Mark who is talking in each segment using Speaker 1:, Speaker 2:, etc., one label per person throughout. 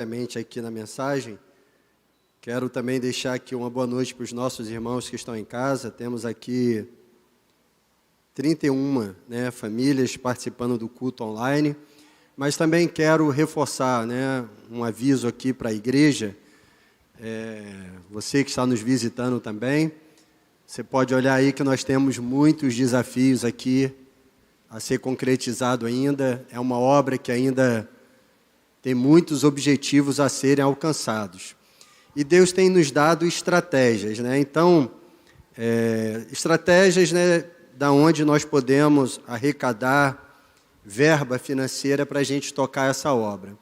Speaker 1: Aqui na mensagem, quero também deixar aqui uma boa noite para os nossos irmãos que estão em casa. Temos aqui 31 famílias participando do culto online, mas também quero reforçar um aviso aqui para a igreja. Você que está nos visitando também, você pode olhar aí que nós temos muitos desafios aqui a ser concretizado ainda. É uma obra que ainda tem muitos objetivos a serem alcançados. E Deus tem nos dado estratégias, Então, estratégias, da onde nós podemos arrecadar verba financeira para a gente tocar essa obra.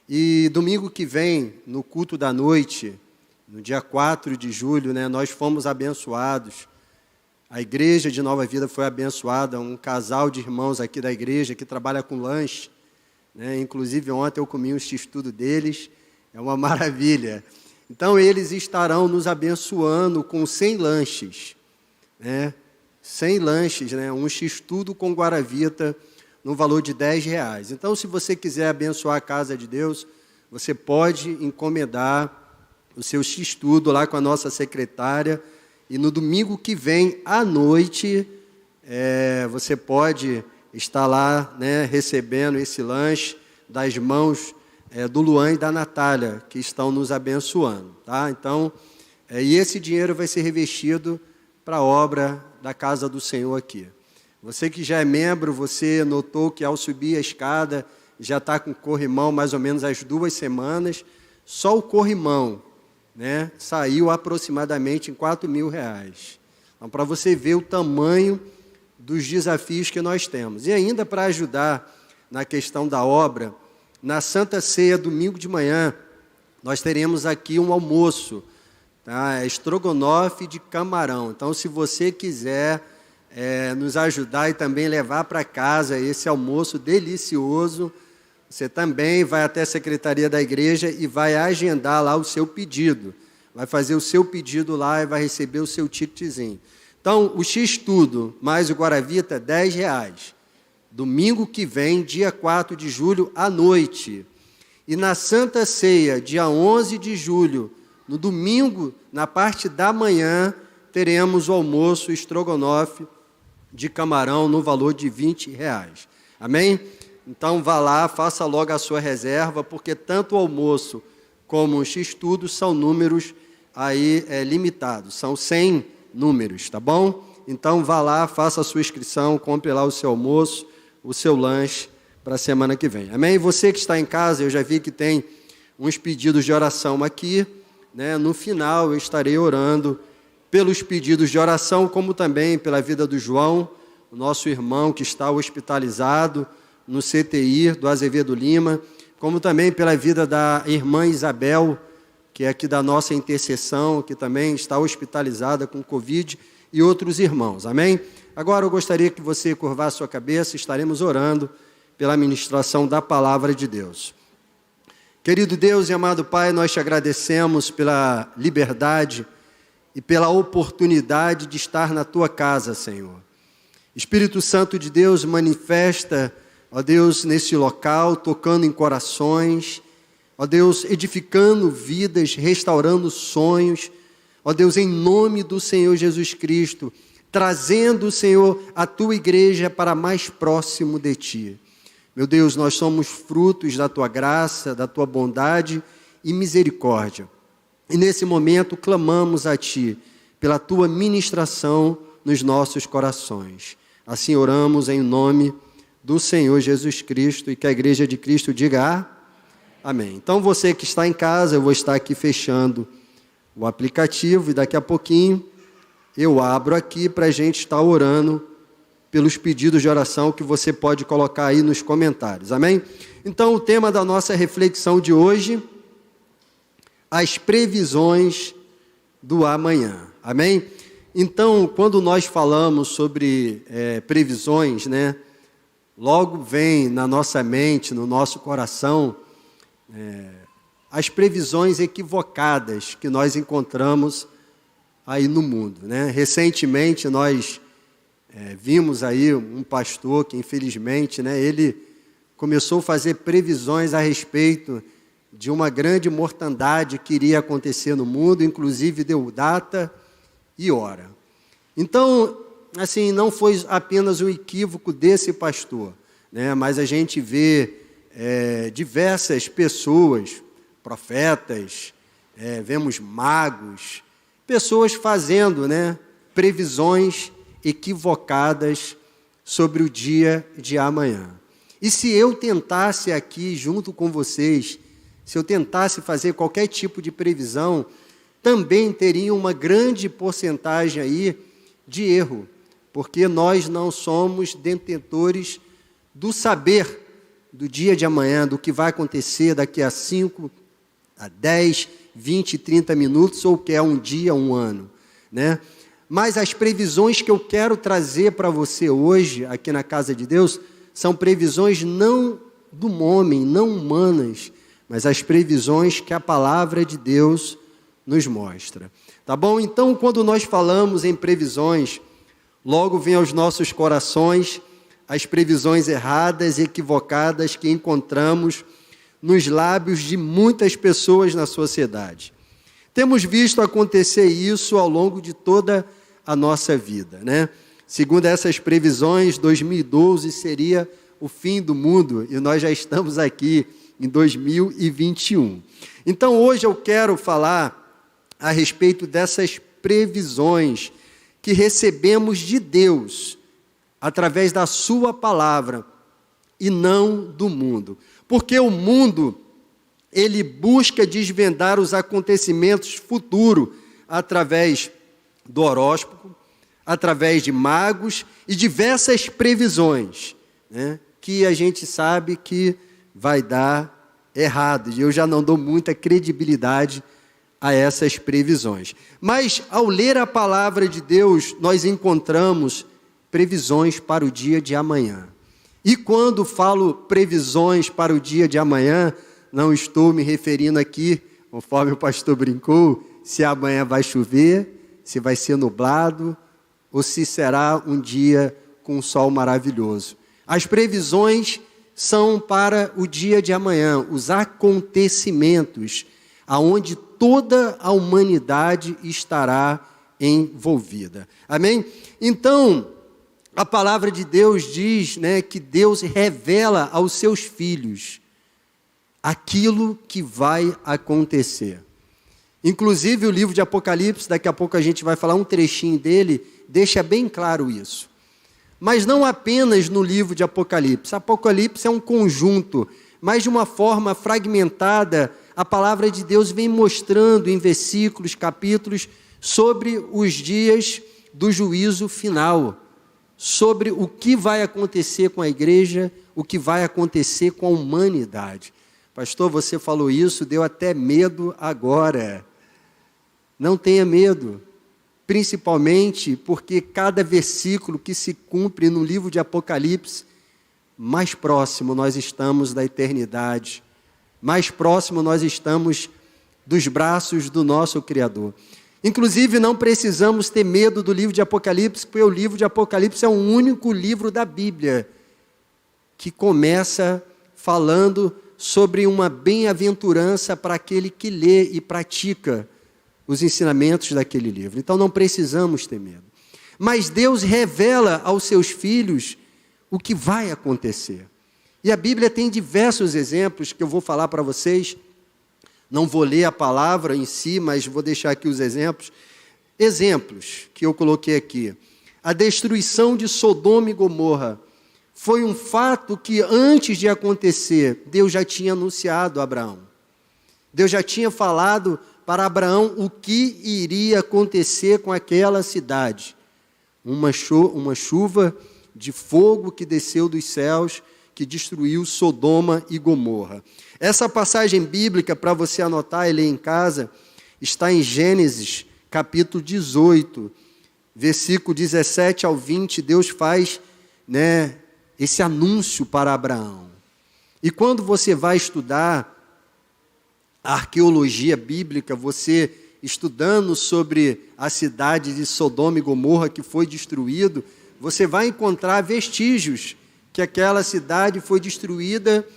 Speaker 1: E domingo que vem, no culto da noite, no dia 4 de julho, nós fomos abençoados. A igreja de Nova Vida foi abençoada, um casal de irmãos aqui da igreja que trabalha com lanche. Inclusive, ontem eu comi um x-tudo deles, é uma maravilha. Então, eles estarão nos abençoando com 100 lanches, 100 lanches, um x-tudo com guaravita, no valor de R$10. Então, se você quiser abençoar a casa de Deus, você pode encomendar o seu x-tudo lá com a nossa secretária, e no domingo que vem, à noite, você pode está lá, recebendo esse lanche das mãos do Luan e da Natália, que estão nos abençoando, tá? Então, e esse dinheiro vai ser revestido para a obra da Casa do Senhor aqui. Você que já é membro, você notou que ao subir a escada, já está com corrimão mais ou menos as 2 semanas, só o corrimão, saiu aproximadamente em R$4.000. Então, para você ver o tamanho dos desafios que nós temos. E ainda para ajudar na questão da obra, na Santa Ceia, domingo de manhã, nós teremos aqui um almoço, tá? Estrogonofe de camarão. Então, se você quiser nos ajudar e também levar para casa esse almoço delicioso, você também vai até a secretaria da igreja e vai agendar lá o seu pedido. Vai fazer o seu pedido lá e vai receber o seu ticketzinho. Então, o x-tudo mais o guaravita, R$10. Domingo que vem, dia 4 de julho, à noite. E na Santa Ceia, dia 11 de julho, no domingo, na parte da manhã, teremos o almoço estrogonofe de camarão no valor de R$20. Amém? Então, vá lá, faça logo a sua reserva, porque tanto o almoço como o x-tudo são números aí limitados, são 100 números, tá bom? Então, vá lá, faça a sua inscrição, compre lá o seu almoço, o seu lanche para a semana que vem. Amém? Você que está em casa, eu já vi que tem uns pedidos de oração aqui, No final, eu estarei orando pelos pedidos de oração, como também pela vida do João, o nosso irmão que está hospitalizado no CTI do Azevedo Lima, como também pela vida da irmã Isabel, que é aqui da nossa intercessão, que também está hospitalizada com Covid, e outros irmãos, amém? Agora eu gostaria que você curvasse sua cabeça, estaremos orando pela ministração da palavra de Deus. Querido Deus e amado Pai, nós te agradecemos pela liberdade e pela oportunidade de estar na tua casa, Senhor. Espírito Santo de Deus, manifesta, ó Deus, nesse local, tocando em corações, ó Deus, edificando vidas, restaurando sonhos, ó Deus, em nome do Senhor Jesus Cristo, trazendo, Senhor, a tua igreja para mais próximo de ti. Meu Deus, nós somos frutos da tua graça, da tua bondade e misericórdia. E nesse momento clamamos a ti, pela tua ministração nos nossos corações. Assim oramos em nome do Senhor Jesus Cristo, e que a igreja de Cristo diga amém. Então, você que está em casa, eu vou estar aqui fechando o aplicativo e daqui a pouquinho eu abro aqui para a gente estar orando pelos pedidos de oração que você pode colocar aí nos comentários, amém? Então, o tema da nossa reflexão de hoje, as previsões do amanhã, amém? Então, quando nós falamos sobre previsões, logo vem na nossa mente, no nosso coração, as previsões equivocadas que nós encontramos aí no mundo, Recentemente nós vimos aí um pastor que infelizmente, ele começou a fazer previsões a respeito de uma grande mortandade que iria acontecer no mundo, inclusive deu data e hora. Então, assim, não foi apenas o equívoco desse pastor, né? Mas a gente vê diversas pessoas, profetas, vemos magos, pessoas fazendo, né, previsões equivocadas sobre o dia de amanhã. E se eu tentasse aqui, junto com vocês, se eu tentasse fazer qualquer tipo de previsão, também teria uma grande porcentagem aí de erro, porque nós não somos detentores do saber do dia de amanhã, do que vai acontecer daqui a 5, a 10, 20, 30 minutos, ou que é um dia, um ano, né? Mas as previsões que eu quero trazer para você hoje, aqui na Casa de Deus, são previsões não do homem, não humanas, mas as previsões que a palavra de Deus nos mostra. Tá bom? Então, quando nós falamos em previsões, logo vem aos nossos corações as previsões erradas e equivocadas que encontramos nos lábios de muitas pessoas na sociedade. Temos visto acontecer isso ao longo de toda a nossa vida, né? Segundo essas previsões, 2012 seria o fim do mundo e nós já estamos aqui em 2021. Então, hoje eu quero falar a respeito dessas previsões que recebemos de Deus através da sua palavra e não do mundo. Porque o mundo, ele busca desvendar os acontecimentos futuros através do horóscopo, através de magos e diversas previsões, né, que a gente sabe que vai dar errado. E eu já não dou muita credibilidade a essas previsões. Mas, ao ler a palavra de Deus, nós encontramos previsões para o dia de amanhã. E quando falo previsões para o dia de amanhã, não estou me referindo aqui, conforme o pastor brincou, se amanhã vai chover, se vai ser nublado, ou se será um dia com um sol maravilhoso. As previsões são para o dia de amanhã, os acontecimentos, aonde toda a humanidade estará envolvida. Amém? Então, a palavra de Deus diz, né, que Deus revela aos seus filhos aquilo que vai acontecer. Inclusive o livro de Apocalipse, daqui a pouco a gente vai falar um trechinho dele, deixa bem claro isso. Mas não apenas no livro de Apocalipse. Apocalipse é um conjunto, mas de uma forma fragmentada, a palavra de Deus vem mostrando em versículos, capítulos, sobre os dias do juízo final, sobre o que vai acontecer com a igreja, o que vai acontecer com a humanidade. Pastor, você falou isso, deu até medo agora. Não tenha medo, principalmente porque cada versículo que se cumpre no livro de Apocalipse, mais próximo nós estamos da eternidade, mais próximo nós estamos dos braços do nosso Criador. Inclusive, não precisamos ter medo do livro de Apocalipse, porque o livro de Apocalipse é o único livro da Bíblia que começa falando sobre uma bem-aventurança para aquele que lê e pratica os ensinamentos daquele livro. Então, não precisamos ter medo. Mas Deus revela aos seus filhos o que vai acontecer. E a Bíblia tem diversos exemplos que eu vou falar para vocês. Não vou ler a palavra em si, mas vou deixar aqui os exemplos. Exemplos que eu coloquei aqui. A destruição de Sodoma e Gomorra foi um fato que, antes de acontecer, Deus já tinha anunciado a Abraão. Deus já tinha falado para Abraão o que iria acontecer com aquela cidade. Uma chuva de fogo que desceu dos céus, que destruiu Sodoma e Gomorra. Essa passagem bíblica, para você anotar e ler em casa, está em Gênesis, capítulo 18, versículo 17 ao 20, Deus faz, né, esse anúncio para Abraão. E quando você vai estudar a arqueologia bíblica, você estudando sobre a cidade de Sodoma e Gomorra que foi destruído, você vai encontrar vestígios que aquela cidade foi destruída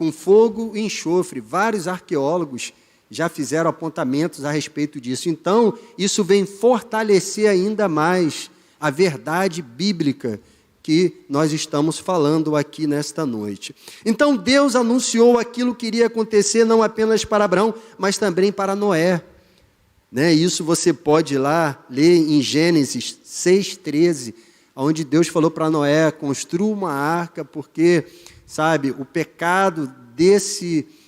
Speaker 1: com fogo e enxofre. Vários arqueólogos já fizeram apontamentos a respeito disso. Então, isso vem fortalecer ainda mais a verdade bíblica que nós estamos falando aqui nesta noite. Então, Deus anunciou aquilo que iria acontecer não apenas para Abraão, mas também para Noé. Isso você pode ir lá ler em Gênesis 6,13, onde Deus falou para Noé: construa uma arca, porque, o pecado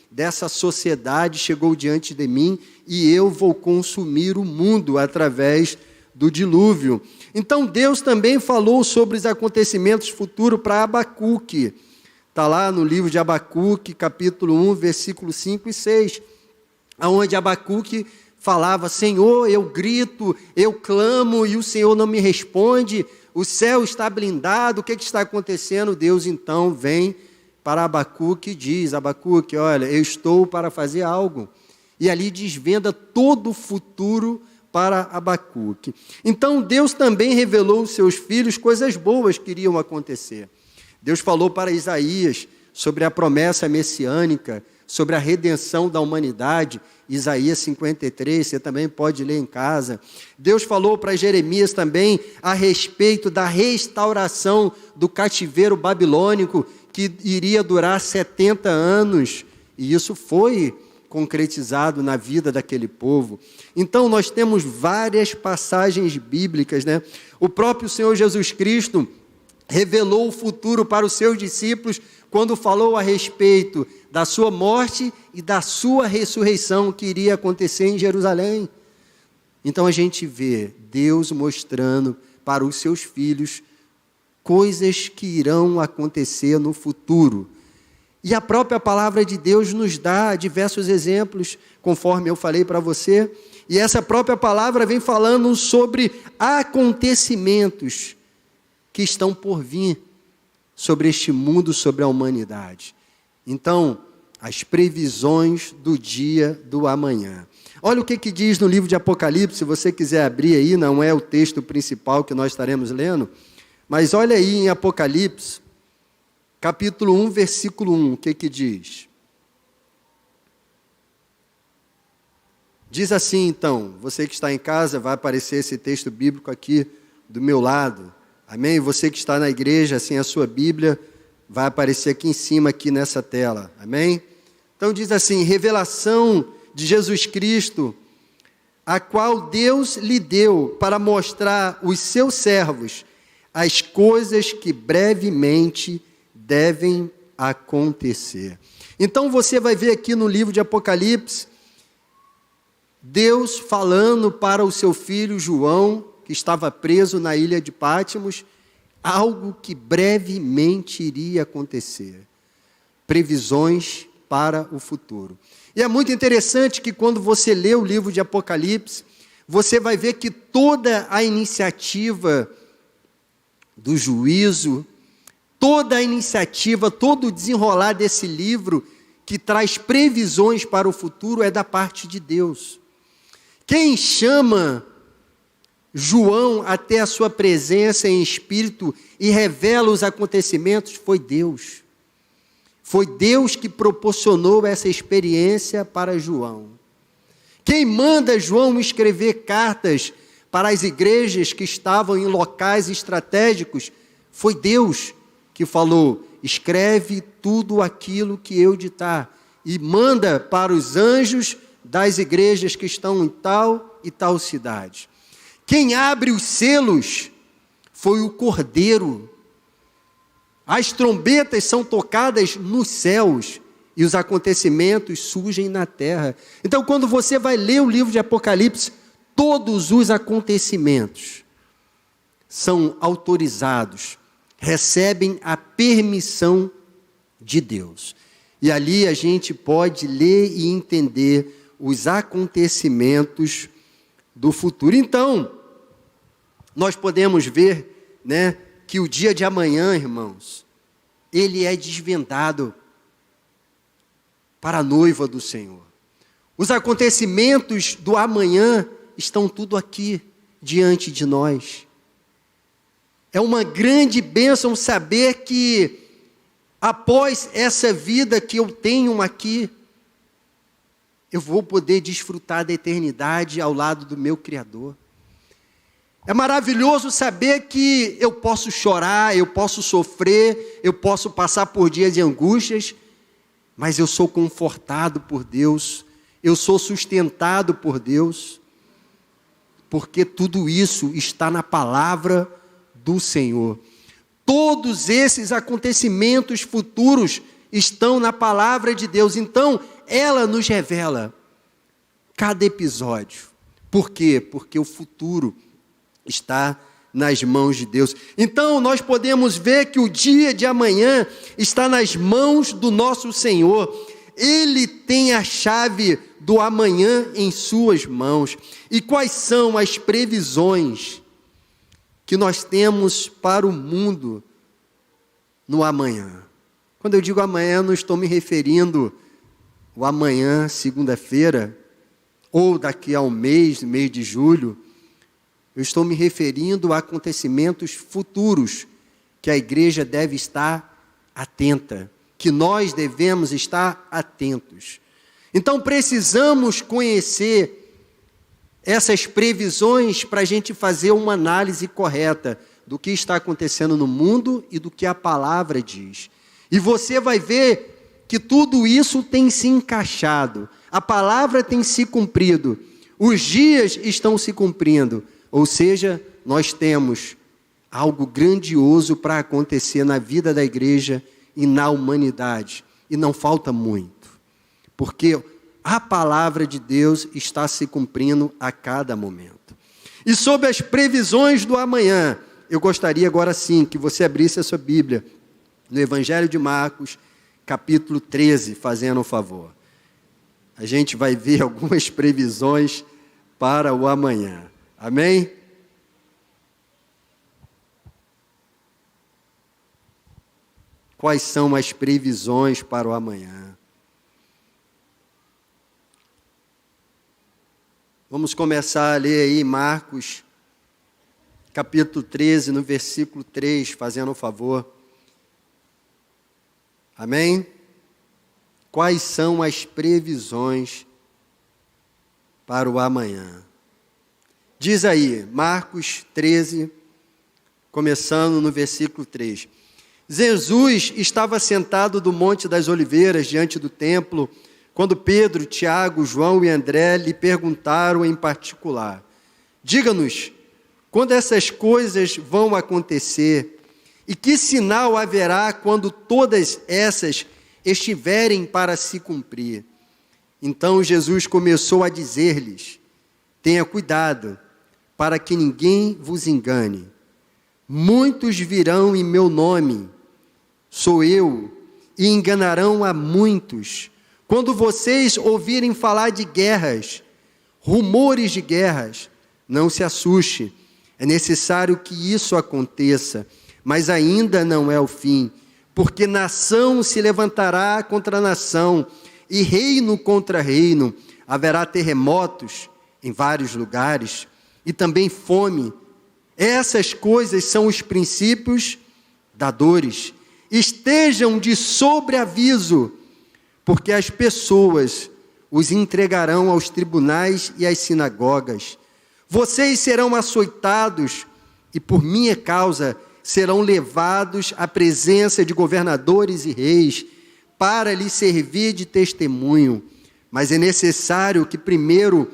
Speaker 1: dessa sociedade chegou diante de mim e eu vou consumir o mundo através do dilúvio. Então Deus também falou sobre os acontecimentos futuros para Abacuque. Está lá no livro de Abacuque, capítulo 1, versículos 5 e 6, onde Abacuque falava: Senhor, eu grito, eu clamo e o Senhor não me responde, o céu está blindado, o que está acontecendo? Deus então vem para Abacuque e diz: Abacuque, olha, eu estou para fazer algo. E ali desvenda todo o futuro para Abacuque. Então Deus também revelou aos seus filhos coisas boas que iriam acontecer. Deus falou para Isaías sobre a promessa messiânica, sobre a redenção da humanidade, Isaías 53, você também pode ler em casa. Deus falou para Jeremias também a respeito da restauração do cativeiro babilônico, que iria durar 70 anos, e isso foi concretizado na vida daquele povo. Então nós temos várias passagens bíblicas, O próprio Senhor Jesus Cristo revelou o futuro para os seus discípulos quando falou a respeito da sua morte e da sua ressurreição que iria acontecer em Jerusalém. Então a gente vê Deus mostrando para os seus filhos coisas que irão acontecer no futuro. E a própria palavra de Deus nos dá diversos exemplos, conforme eu falei para você, e essa própria palavra vem falando sobre acontecimentos que estão por vir sobre este mundo, sobre a humanidade. Então, as previsões do dia do amanhã. Olha o que diz no livro de Apocalipse, se você quiser abrir aí, não é o texto principal que nós estaremos lendo, mas olha aí em Apocalipse, capítulo 1, versículo 1, o que diz? Diz assim, então, você que está em casa, vai aparecer esse texto bíblico aqui do meu lado, amém? Você que está na igreja, assim, a sua Bíblia vai aparecer aqui em cima, aqui nessa tela, amém? Então diz assim: revelação de Jesus Cristo, a qual Deus lhe deu para mostrar os seus servos as coisas que brevemente devem acontecer. Então você vai ver aqui no livro de Apocalipse, Deus falando para o seu filho João, que estava preso na ilha de Patmos, algo que brevemente iria acontecer. Previsões para o futuro. E é muito interessante que quando você lê o livro de Apocalipse, você vai ver que toda a iniciativa do juízo, toda a iniciativa, todo o desenrolar desse livro que traz previsões para o futuro é da parte de Deus. Quem chama João até a sua presença em espírito e revela os acontecimentos foi Deus. Foi Deus que proporcionou essa experiência para João. Quem manda João escrever cartas para as igrejas que estavam em locais estratégicos foi Deus que falou: escreve tudo aquilo que eu ditar e manda para os anjos das igrejas que estão em tal e tal cidade. Quem abre os selos foi o Cordeiro. As trombetas são tocadas nos céus e os acontecimentos surgem na terra. Então, quando você vai ler o livro de Apocalipse, todos os acontecimentos são autorizados, recebem a permissão de Deus. E ali a gente pode ler e entender os acontecimentos do futuro. Então, nós podemos ver, que o dia de amanhã, irmãos, ele é desvendado para a noiva do Senhor. Os acontecimentos do amanhã estão tudo aqui diante de nós. É uma grande bênção saber que após essa vida que eu tenho aqui, eu vou poder desfrutar da eternidade ao lado do meu Criador. É maravilhoso saber que eu posso chorar, eu posso sofrer, eu posso passar por dias de angústias, mas eu sou confortado por Deus, eu sou sustentado por Deus, porque tudo isso está na palavra do Senhor. Todos esses acontecimentos futuros estão na palavra de Deus, então ela nos revela cada episódio. Por quê? Porque o futuro está nas mãos de Deus. Então nós podemos ver que o dia de amanhã está nas mãos do nosso Senhor. Ele tem a chave do amanhã em suas mãos. E quais são as previsões que nós temos para o mundo no amanhã? Quando eu digo amanhã, não estou me referindo ao amanhã, segunda-feira, ou daqui a um mês, mês de julho. Eu estou me referindo a acontecimentos futuros que a igreja deve estar atenta, que nós devemos estar atentos. Então precisamos conhecer essas previsões para a gente fazer uma análise correta do que está acontecendo no mundo e do que a palavra diz. E você vai ver que tudo isso tem se encaixado, a palavra tem se cumprido, os dias estão se cumprindo. Ou seja, nós temos algo grandioso para acontecer na vida da igreja e na humanidade. E não falta muito, porque a palavra de Deus está se cumprindo a cada momento. E sobre as previsões do amanhã, eu gostaria agora sim que você abrisse a sua Bíblia no Evangelho de Marcos, capítulo 13, fazendo um favor. A gente vai ver algumas previsões para o amanhã. Amém? Quais são as previsões para o amanhã? Vamos começar a ler aí Marcos, capítulo 13, no versículo 3, fazendo um favor. Amém? Quais são as previsões para o amanhã? Diz aí, Marcos 13, começando no versículo 3. Jesus estava sentado do Monte das Oliveiras, diante do templo, quando Pedro, Tiago, João e André lhe perguntaram em particular: diga-nos, quando essas coisas vão acontecer, e que sinal haverá quando todas essas estiverem para se cumprir? Então Jesus começou a dizer-lhes: tenha cuidado, para que ninguém vos engane. Muitos virão em meu nome, sou eu, e enganarão a muitos. Quando vocês ouvirem falar de guerras, rumores de guerras, não se assuste. É necessário que isso aconteça, mas ainda não é o fim, porque nação se levantará contra nação, e reino contra reino. Haverá terremotos em vários lugares, e também fome. Essas coisas são os princípios da dores. Estejam de sobreaviso, porque as pessoas os entregarão aos tribunais e às sinagogas. Vocês serão açoitados e por minha causa serão levados à presença de governadores e reis para lhes servir de testemunho. Mas é necessário que primeiro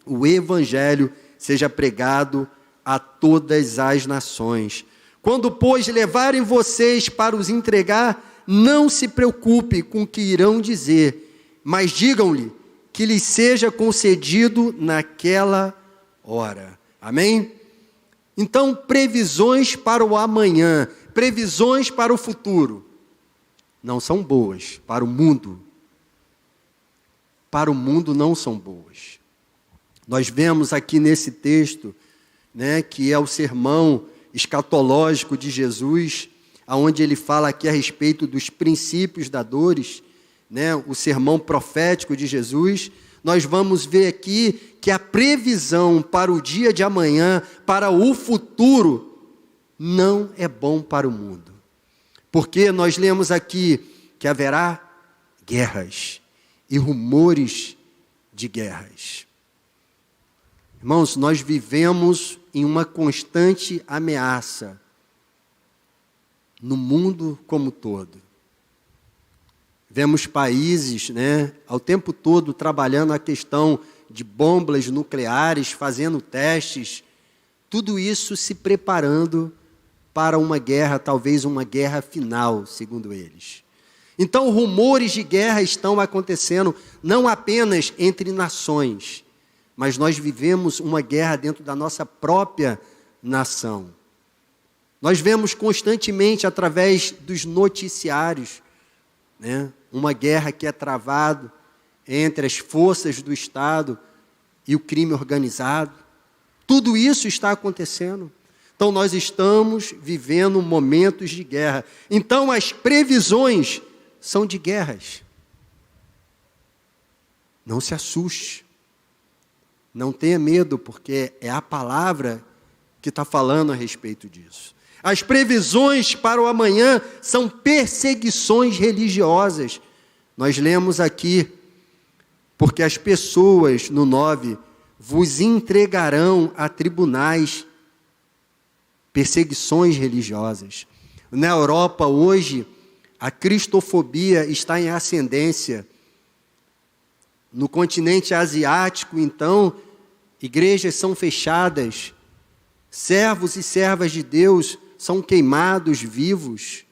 Speaker 1: o evangelho seja pregado a todas as nações. Quando, pois, levarem vocês para os entregar, não se preocupe com o que irão dizer, mas digam-lhe que lhe seja concedido naquela hora. Amém? Então, previsões para o amanhã, previsões para o futuro, não são boas para o mundo. Para o mundo não são boas. Nós vemos aqui nesse texto, que é o sermão escatológico de Jesus, onde ele fala aqui a respeito dos princípios da dores, o sermão profético de Jesus. Nós vamos ver aqui que a previsão para o dia de amanhã, para o futuro, não é bom para o mundo. Porque nós lemos aqui que haverá guerras e rumores de guerras. Irmãos, nós vivemos em uma constante ameaça no mundo como todo. Vemos países, ao tempo todo trabalhando a questão de bombas nucleares, fazendo testes, tudo isso se preparando para uma guerra, talvez uma guerra final, segundo eles. Então, rumores de guerra estão acontecendo não apenas entre nações, mas nós vivemos uma guerra dentro da nossa própria nação. Nós vemos constantemente, através dos noticiários, uma guerra que é travada entre as forças do Estado e o crime organizado. Tudo isso está acontecendo. Então, nós estamos vivendo momentos de guerra. Então, as previsões são de guerras. Não se assuste. Não tenha medo, porque é a palavra que está falando a respeito disso. As previsões para o amanhã são perseguições religiosas. Nós lemos aqui, porque as pessoas, no 9, vos entregarão a tribunais, perseguições religiosas. Na Europa, hoje, a cristofobia está em ascendência. No continente asiático, então, igrejas são fechadas, servos e servas de Deus são queimados vivos.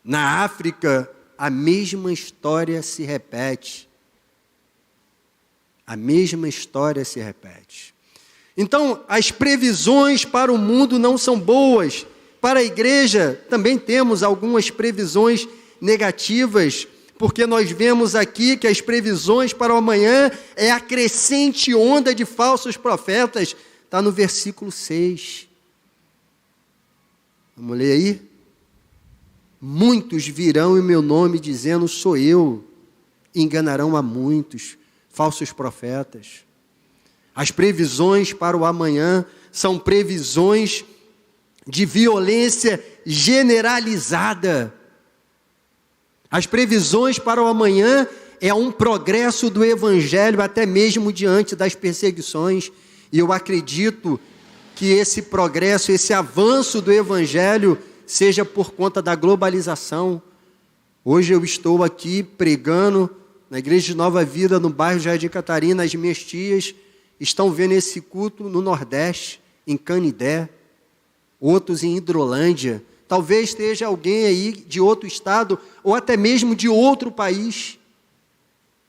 Speaker 1: Na África, a mesma história se repete. A mesma história se repete. Então, as previsões para o mundo não são boas. Para a igreja, também temos algumas previsões negativas, porque nós vemos aqui que as previsões para o amanhã é a crescente onda de falsos profetas. Está no versículo 6. Vamos ler aí? Muitos virão em meu nome dizendo, sou eu. Enganarão a muitos, falsos profetas. As previsões para o amanhã são previsões de violência generalizada. As previsões para o amanhã é um progresso do Evangelho, até mesmo diante das perseguições. E eu acredito que esse progresso, esse avanço do Evangelho, seja por conta da globalização. Hoje eu estou aqui pregando na Igreja de Nova Vida, no bairro Jardim Catarina. As minhas tias estão vendo esse culto no Nordeste, em Canidé, outros em Hidrolândia. Talvez esteja alguém aí de outro estado, ou até mesmo de outro país.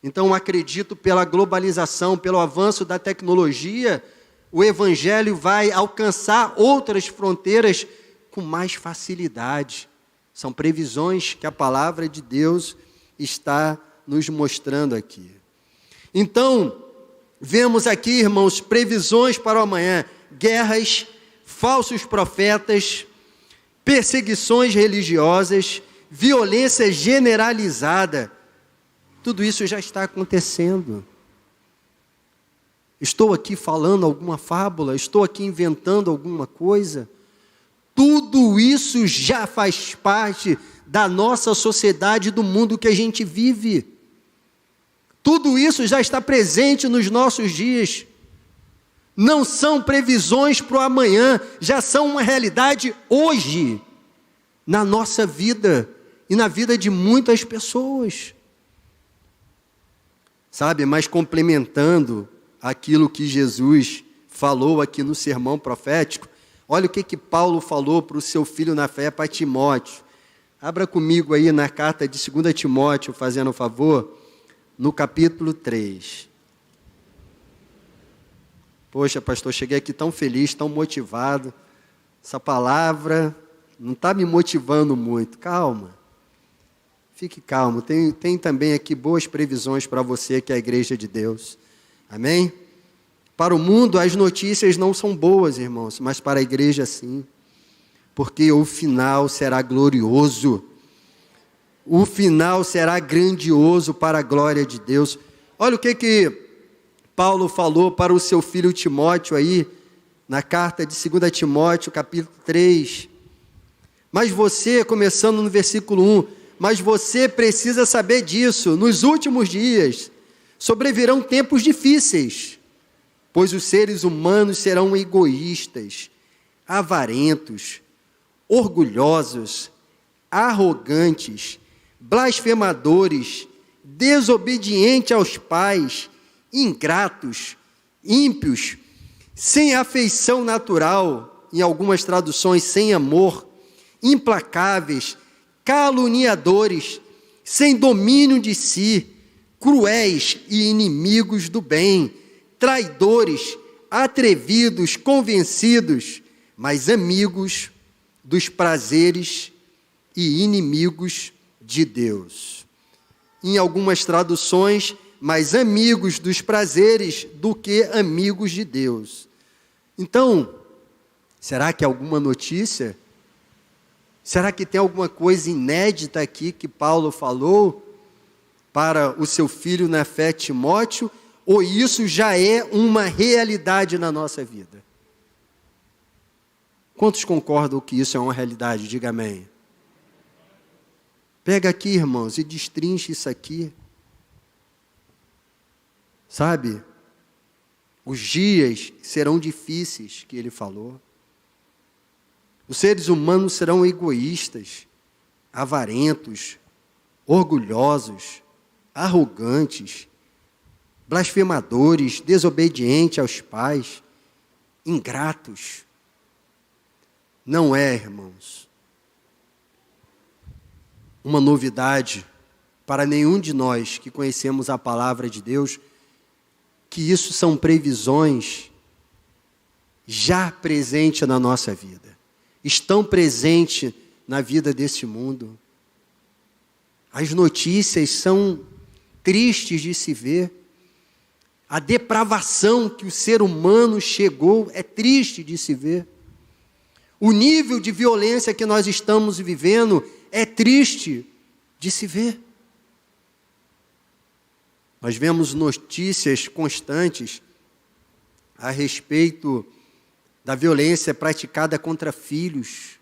Speaker 1: Então, acredito, pela globalização, pelo avanço da tecnologia, o Evangelho vai alcançar outras fronteiras com mais facilidade. São previsões que a palavra de Deus está nos mostrando aqui. Então, vemos aqui, irmãos, previsões para o amanhã: guerras, falsos profetas, perseguições religiosas, violência generalizada. Tudo isso já está acontecendo. Estou aqui falando alguma fábula? Estou aqui inventando alguma coisa? Tudo isso já faz parte da nossa sociedade, do mundo que a gente vive. Tudo isso já está presente nos nossos dias. Não são previsões para o amanhã, já são uma realidade hoje, na nossa vida e na vida de muitas pessoas. Sabe, mas complementando aquilo que Jesus falou aqui no sermão profético, olha o que Paulo falou para o seu filho na fé, para Timóteo. Abra comigo aí na carta de 2 Timóteo, fazendo um favor, no capítulo 3. Poxa, pastor, cheguei aqui tão feliz, tão motivado. Essa palavra não está me motivando muito. Calma. Fique calmo. Tem também aqui boas previsões para você, que é a igreja de Deus. Amém? Para o mundo, as notícias não são boas, irmãos, mas para a igreja, sim. Porque o final será glorioso. O final será grandioso para a glória de Deus. Olha o que Paulo falou para o seu filho Timóteo aí, na carta de 2 Timóteo, capítulo 3. Mas você, começando no versículo 1, mas você precisa saber disso, nos últimos dias sobrevirão tempos difíceis, pois os seres humanos serão egoístas, avarentos, orgulhosos, arrogantes, blasfemadores, desobedientes aos pais, ingratos, ímpios, sem afeição natural, em algumas traduções, sem amor, implacáveis, caluniadores, sem domínio de si, cruéis e inimigos do bem, traidores, atrevidos, convencidos, mas amigos dos prazeres e inimigos de Deus. Em algumas traduções, mais amigos dos prazeres do que amigos de Deus. Então, será que alguma notícia? Será que tem alguma coisa inédita aqui que Paulo falou para o seu filho na fé, Timóteo? Ou isso já é uma realidade na nossa vida? Quantos concordam que isso é uma realidade? Diga amém. Pega aqui, irmãos, e destrinche isso aqui. Sabe? Os dias serão difíceis, que ele falou. Os seres humanos serão egoístas, avarentos, orgulhosos, arrogantes, blasfemadores, desobedientes aos pais, ingratos. Não é, irmãos, uma novidade para nenhum de nós que conhecemos a palavra de Deus, que isso são previsões já presentes na nossa vida. Estão presentes na vida desse mundo. As notícias são tristes de se ver. A depravação que o ser humano chegou é triste de se ver. O nível de violência que nós estamos vivendo é triste de se ver. Nós vemos notícias constantes a respeito da violência praticada contra filhos,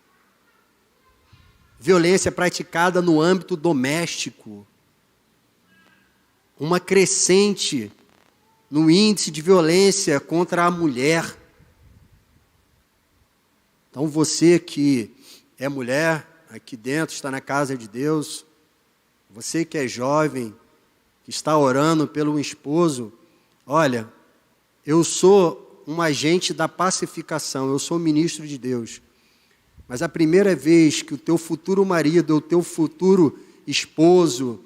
Speaker 1: violência praticada no âmbito doméstico, uma crescente no índice de violência contra a mulher. Então você que é mulher, aqui dentro, está na casa de Deus, você que é jovem, que está orando pelo esposo, olha, eu sou um agente da pacificação, eu sou ministro de Deus. Mas a primeira vez que o teu futuro marido, ou o teu futuro esposo,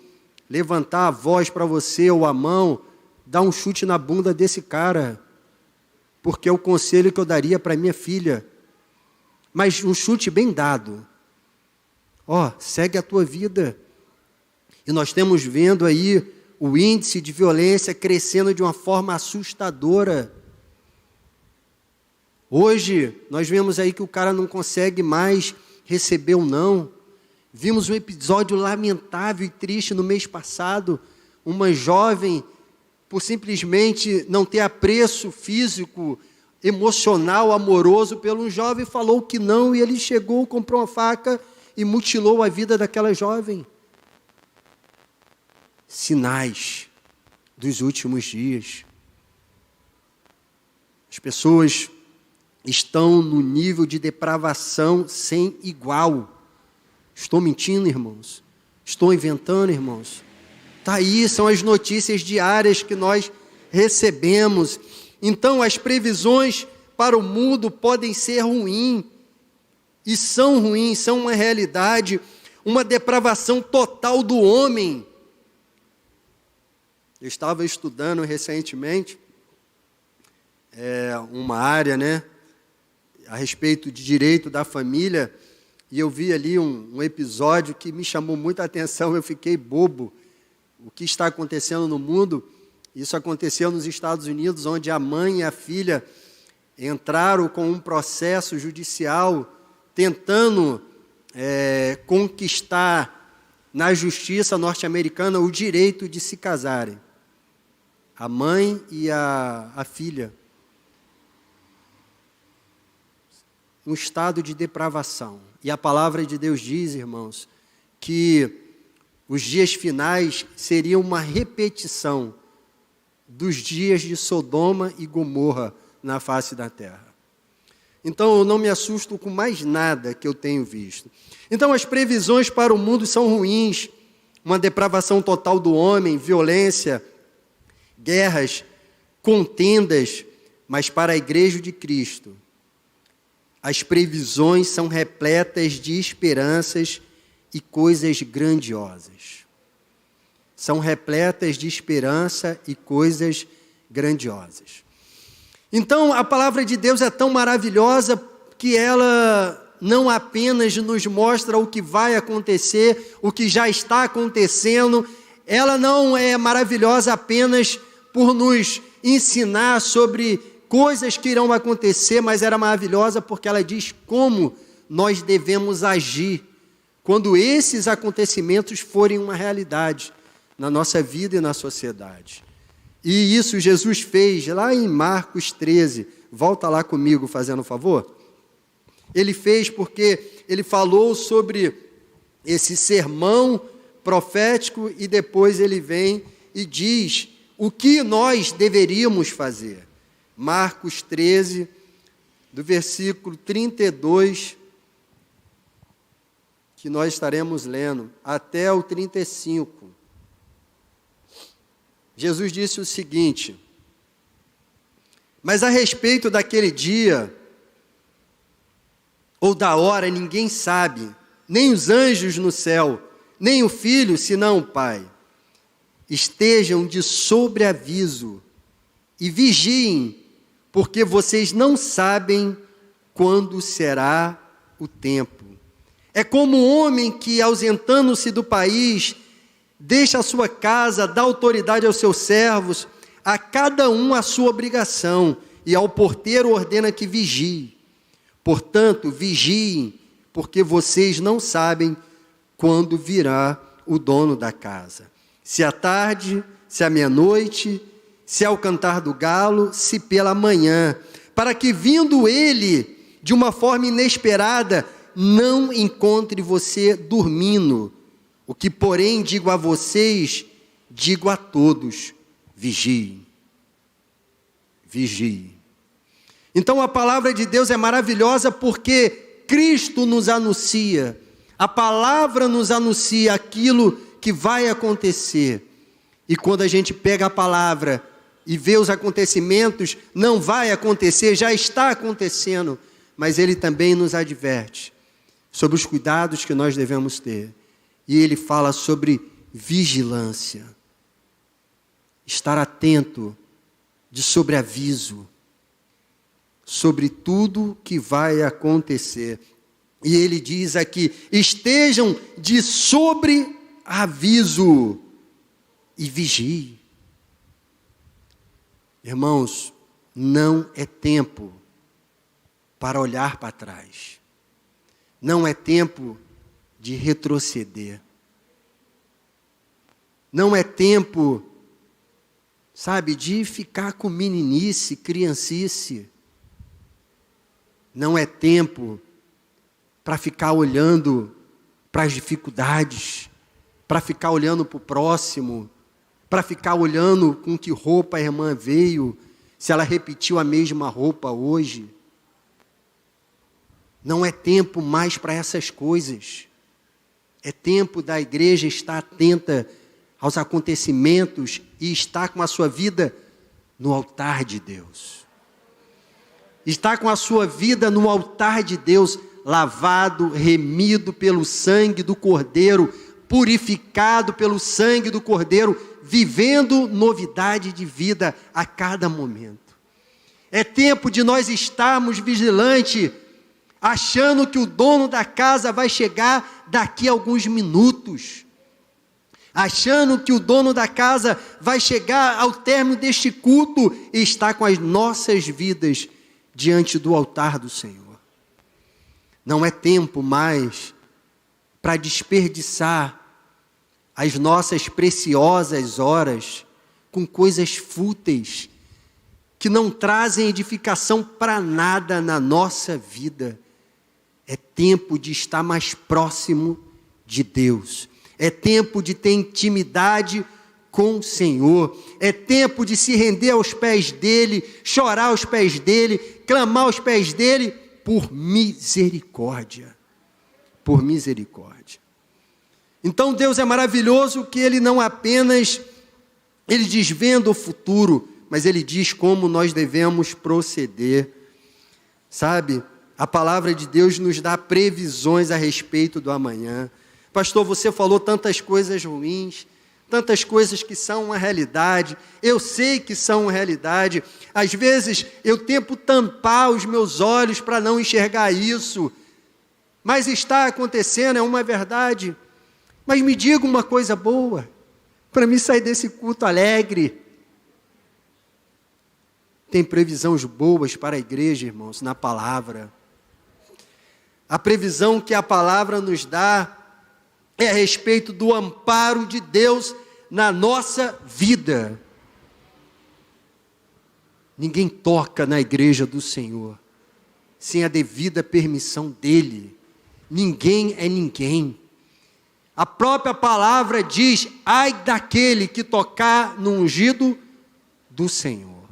Speaker 1: levantar a voz para você ou a mão, dá um chute na bunda desse cara, porque é o conselho que eu daria para minha filha. Mas um chute bem dado. Segue a tua vida. E nós estamos vendo aí o índice de violência crescendo de uma forma assustadora. Hoje, nós vemos aí que o cara não consegue mais receber um não. Vimos um episódio lamentável e triste no mês passado. Uma jovem, por simplesmente não ter apreço físico, emocional, amoroso pelo um jovem, falou que não, e ele chegou, comprou uma faca e mutilou a vida daquela jovem. Sinais dos últimos dias. As pessoas estão no nível de depravação sem igual. Estou mentindo, irmãos? Estou inventando, irmãos? Está aí, são as notícias diárias que nós recebemos. Então, as previsões para o mundo podem ser ruins, e são ruins, são uma realidade, uma depravação total do homem. Eu estava estudando recentemente uma área, a respeito de direito da família, e eu vi ali um episódio que me chamou muita atenção, eu fiquei bobo. O que está acontecendo no mundo? Isso aconteceu nos Estados Unidos, onde a mãe e a filha entraram com um processo judicial tentando conquistar na justiça norte-americana o direito de se casarem. A mãe e a filha. um estado de depravação. E a palavra de Deus diz, irmãos, que os dias finais seriam uma repetição dos dias de Sodoma e Gomorra na face da terra. Então, eu não me assusto com mais nada que eu tenho visto. Então, as previsões para o mundo são ruins. Uma depravação total do homem, violência, guerras, contendas. Mas para a igreja de Cristo, as previsões são repletas de esperanças e coisas grandiosas. São repletas de esperança e coisas grandiosas. Então, a palavra de Deus é tão maravilhosa que ela não apenas nos mostra o que vai acontecer, o que já está acontecendo, ela não é maravilhosa apenas por nos ensinar sobre coisas que irão acontecer, mas era maravilhosa porque ela diz como nós devemos agir quando esses acontecimentos forem uma realidade na nossa vida e na sociedade. E isso Jesus fez lá em Marcos 13. Volta lá comigo, fazendo um favor. Ele fez porque ele falou sobre esse sermão profético e depois ele vem e diz o que nós deveríamos fazer. Marcos 13, do versículo 32, que nós estaremos lendo, até o 35. Jesus disse o seguinte: mas a respeito daquele dia, ou da hora, ninguém sabe, nem os anjos no céu, nem o Filho, senão o Pai. Estejam de sobreaviso e vigiem, porque vocês não sabem quando será o tempo. É como um homem que, ausentando-se do país, deixa a sua casa, dá autoridade aos seus servos, a cada um a sua obrigação, e ao porteiro ordena que vigie. Portanto, vigiem, porque vocês não sabem quando virá o dono da casa. Se à tarde, se à meia-noite, se ao cantar do galo, se pela manhã, para que, vindo ele de uma forma inesperada, não encontre você dormindo. O que, porém, digo a vocês, digo a todos: vigiem. Vigiem. Então, a palavra de Deus é maravilhosa porque Cristo nos anuncia, a palavra nos anuncia aquilo que vai acontecer. E quando a gente pega a palavra e vê os acontecimentos, não vai acontecer, já está acontecendo, mas ele também nos adverte sobre os cuidados que nós devemos ter. E ele fala sobre vigilância, estar atento, de sobreaviso, sobre tudo que vai acontecer. E ele diz aqui: estejam de sobreaviso e vigiem. Irmãos, não é tempo para olhar para trás. Não é tempo de retroceder. Não é tempo, sabe, de ficar com meninice, criancice. Não é tempo para ficar olhando para as dificuldades, para ficar olhando para o próximo, para ficar olhando com que roupa a irmã veio, se ela repetiu a mesma roupa hoje. Não é tempo mais para essas coisas. É tempo da igreja estar atenta aos acontecimentos e estar com a sua vida no altar de Deus. Estar com a sua vida no altar de Deus, lavado, remido pelo sangue do Cordeiro, purificado pelo sangue do Cordeiro, vivendo novidade de vida a cada momento. É tempo de nós estarmos vigilantes, achando que o dono da casa vai chegar daqui a alguns minutos, achando que o dono da casa vai chegar ao término deste culto e estar com as nossas vidas diante do altar do Senhor. Não é tempo mais para desperdiçar as nossas preciosas horas com coisas fúteis, que não trazem edificação para nada na nossa vida É tempo de estar mais próximo de Deus. É tempo de ter intimidade com o Senhor. É tempo de se render aos pés dEle, chorar aos pés dEle, clamar aos pés dEle por misericórdia. Por misericórdia. Então Deus é maravilhoso que Ele não apenas, Ele desvenda o futuro, mas Ele diz como nós devemos proceder. Sabe, a palavra de Deus nos dá previsões a respeito do amanhã. Pastor, você falou tantas coisas ruins, tantas coisas que são uma realidade. Eu sei que são uma realidade. Às vezes eu tento tampar os meus olhos para não enxergar isso. Mas está acontecendo, é uma verdade. Mas me diga uma coisa boa, para mim sair desse culto alegre. Tem previsões boas para a igreja, irmãos, na palavra. A previsão que a palavra nos dá é a respeito do amparo de Deus na nossa vida. Ninguém toca na igreja do Senhor sem a devida permissão dEle. Ninguém é ninguém. A própria palavra diz: ai daquele que tocar no ungido do Senhor.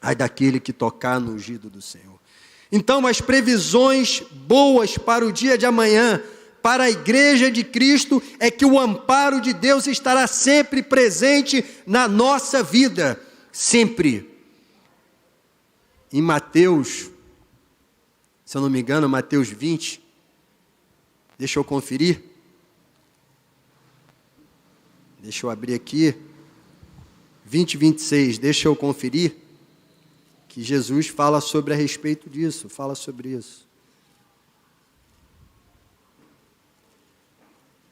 Speaker 1: Ai daquele que tocar no ungido do Senhor. Então, as previsões boas para o dia de amanhã, para a igreja de Cristo, é que o amparo de Deus estará sempre presente na nossa vida. Sempre. Em Mateus, se eu não me engano, Mateus 20, deixa eu conferir. Deixa eu abrir aqui. 20, 26, deixa eu conferir. Que Jesus fala sobre a respeito disso, fala sobre isso.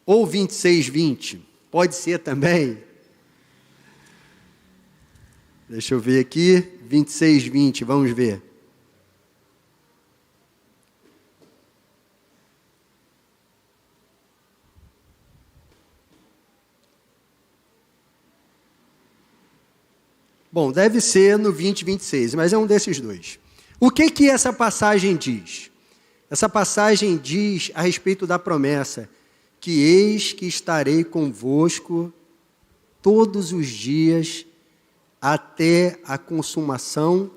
Speaker 1: Ou 26, 20, pode ser também. Deixa eu ver aqui, 26, 20, vamos ver. Bom, deve ser no 20, 26, mas é um desses dois. O que essa passagem diz? Essa passagem diz a respeito da promessa, que eis que estarei convosco todos os dias até a consumação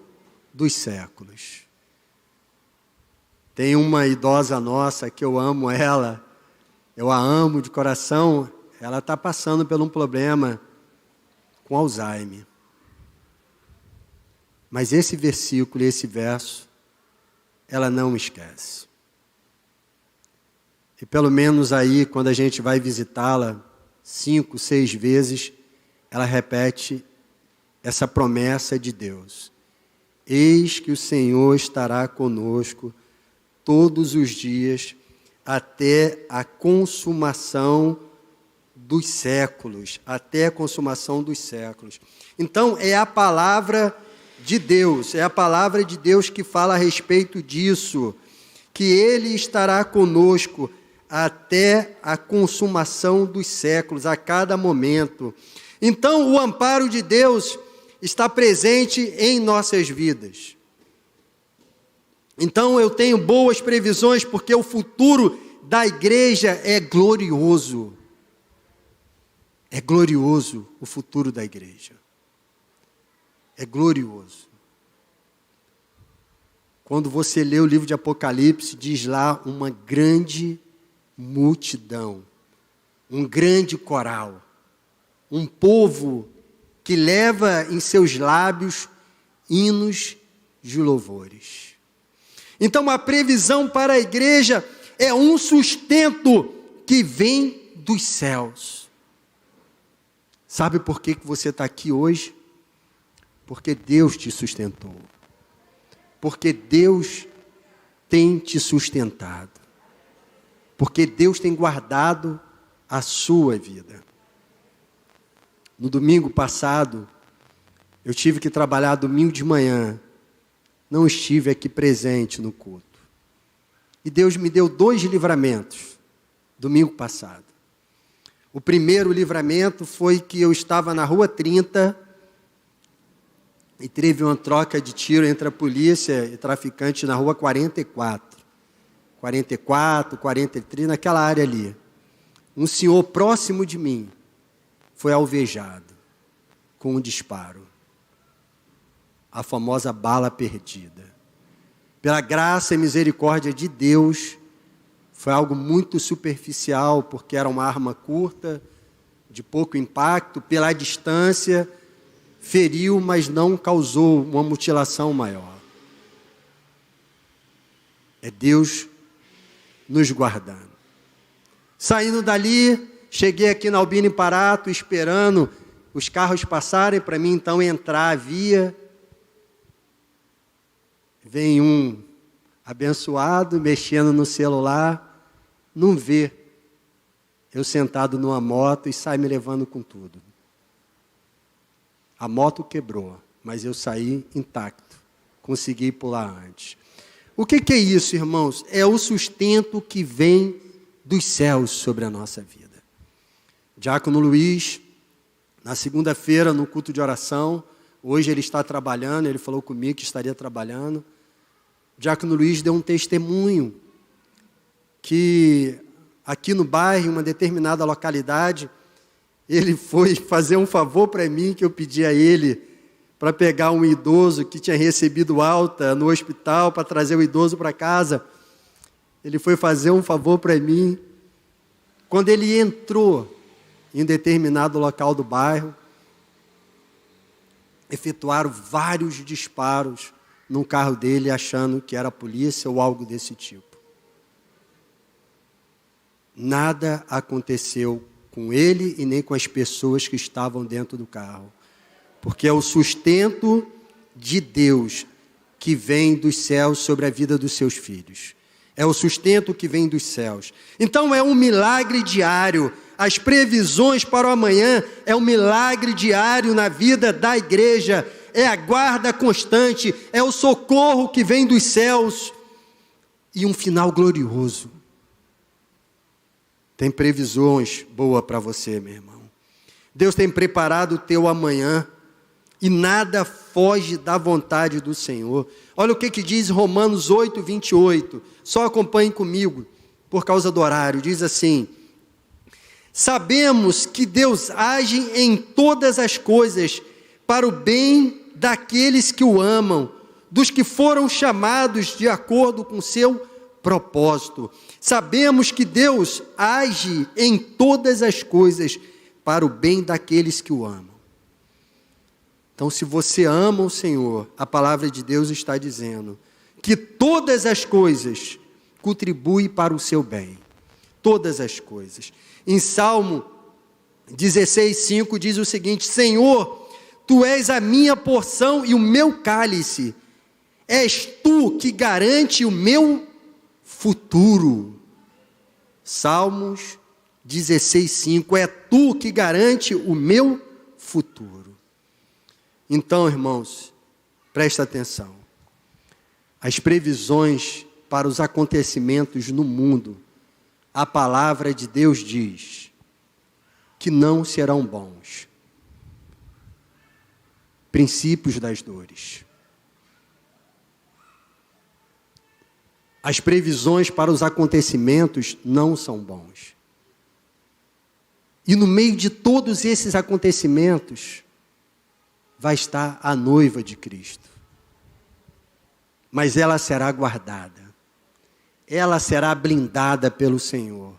Speaker 1: dos séculos. Tem uma idosa nossa que eu amo ela, eu a amo de coração, ela está passando por um problema com Alzheimer. Mas esse versículo, esse verso, ela não esquece. E pelo menos aí, quando a gente vai visitá-la 5, 6 vezes, ela repete essa promessa de Deus. Eis que o Senhor estará conosco todos os dias até a consumação dos séculos. Até a consumação dos séculos. Então, é a palavra de Deus, é a palavra de Deus que fala a respeito disso, que Ele estará conosco até a consumação dos séculos, a cada momento. Então, o amparo de Deus está presente em nossas vidas. Então, eu tenho boas previsões, porque o futuro da igreja é glorioso. É glorioso o futuro da igreja. É glorioso. Quando você lê o livro de Apocalipse, diz lá uma grande multidão, um grande coral, um povo que leva em seus lábios hinos de louvores. Então, a previsão para a igreja é um sustento que vem dos céus. Sabe por que você está aqui hoje? Porque Deus te sustentou. Porque Deus tem te sustentado. Porque Deus tem guardado a sua vida. No domingo passado, eu tive que trabalhar domingo de manhã. Não estive aqui presente no culto. E Deus me deu 2 livramentos, domingo passado. O primeiro livramento foi que eu estava na Rua 30, e teve uma troca de tiro entre a polícia e traficantes na rua 44, 43, naquela área ali. Um senhor próximo de mim foi alvejado com um disparo, a famosa bala perdida. Pela graça e misericórdia de Deus, foi algo muito superficial, porque era uma arma curta, de pouco impacto, pela distância, feriu, mas não causou uma mutilação maior. É Deus nos guardando. Saindo dali, cheguei aqui na Albino Imparato, esperando os carros passarem para mim então entrar a via. Vem um abençoado, mexendo no celular, não vê eu sentado numa moto e sai me levando com tudo. A moto quebrou, mas eu saí intacto, consegui pular antes. O que é isso, irmãos? É o sustento que vem dos céus sobre a nossa vida. Diácono Luiz, na segunda-feira, no culto de oração, hoje ele está trabalhando, ele falou comigo que estaria trabalhando. O Diácono Luiz deu um testemunho que aqui no bairro, em uma determinada localidade, ele foi fazer um favor para mim, que eu pedi a ele para pegar um idoso que tinha recebido alta no hospital, para trazer o idoso para casa. Ele foi fazer um favor para mim. Quando ele entrou em determinado local do bairro, efetuaram vários disparos no carro dele, achando que era a polícia ou algo desse tipo. Nada aconteceu com ele e nem com as pessoas que estavam dentro do carro, porque é o sustento de Deus que vem dos céus sobre a vida dos seus filhos. É o sustento que vem dos céus. Então é um milagre diário. As previsões para o amanhã é um milagre diário na vida da igreja. É a guarda constante, é o socorro que vem dos céus. E um final glorioso. Tem previsões boas para você, meu irmão. Deus tem preparado o teu amanhã. E nada foge da vontade do Senhor. Olha o que diz Romanos 8, 28. Só acompanhe comigo, por causa do horário. Diz assim: sabemos que Deus age em todas as coisas para o bem daqueles que o amam, dos que foram chamados de acordo com seu propósito. Sabemos que Deus age em todas as coisas para o bem daqueles que o amam. Então, se você ama o Senhor, a palavra de Deus está dizendo que todas as coisas contribuem para o seu bem. Todas as coisas. Em Salmo 16:5 diz o seguinte: Senhor, Tu és a minha porção e o meu cálice. És Tu que garante o meu futuro. Salmos 16:5. É Tu que garante o meu futuro. Então, irmãos, presta atenção. As previsões para os acontecimentos no mundo, a palavra de Deus diz que não serão bons. Princípios das dores. As previsões para os acontecimentos não são bons. E no meio de todos esses acontecimentos, vai estar a noiva de Cristo. Mas ela será guardada. Ela será blindada pelo Senhor.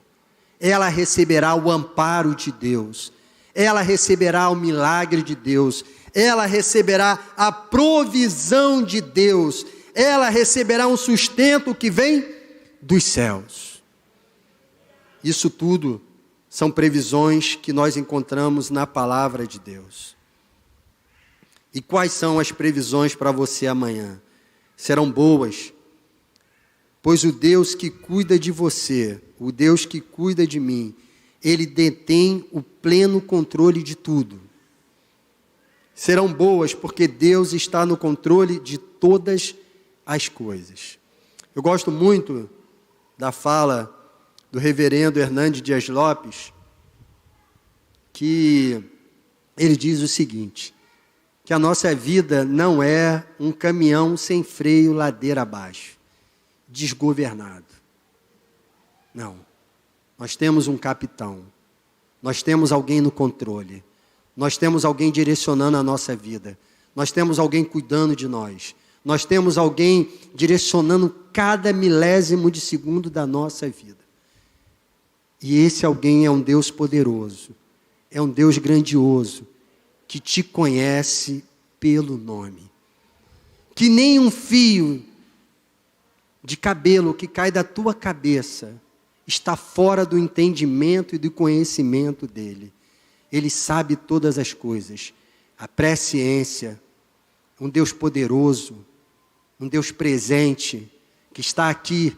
Speaker 1: Ela receberá o amparo de Deus. Ela receberá o milagre de Deus. Ela receberá a provisão de Deus. Ela receberá um sustento que vem dos céus. Isso tudo são previsões que nós encontramos na palavra de Deus. E quais são as previsões para você amanhã? Serão boas, pois o Deus que cuida de você, o Deus que cuida de mim, Ele detém o pleno controle de tudo. Serão boas porque Deus está no controle de todas as coisas. Eu gosto muito da fala do reverendo Hernandes Dias Lopes, que ele diz o seguinte, que que a nossa vida não é um caminhão sem freio ladeira abaixo, desgovernado. Não. Nós temos um capitão. Nós temos alguém no controle. Nós temos alguém direcionando a nossa vida. Nós temos alguém cuidando de nós. Nós temos alguém direcionando cada milésimo de segundo da nossa vida. E esse alguém é um Deus poderoso. É um Deus grandioso, que te conhece pelo nome. Que nem um fio de cabelo que cai da tua cabeça está fora do entendimento e do conhecimento dele. Ele sabe todas as coisas. A presciência, um Deus poderoso, um Deus presente, que está aqui,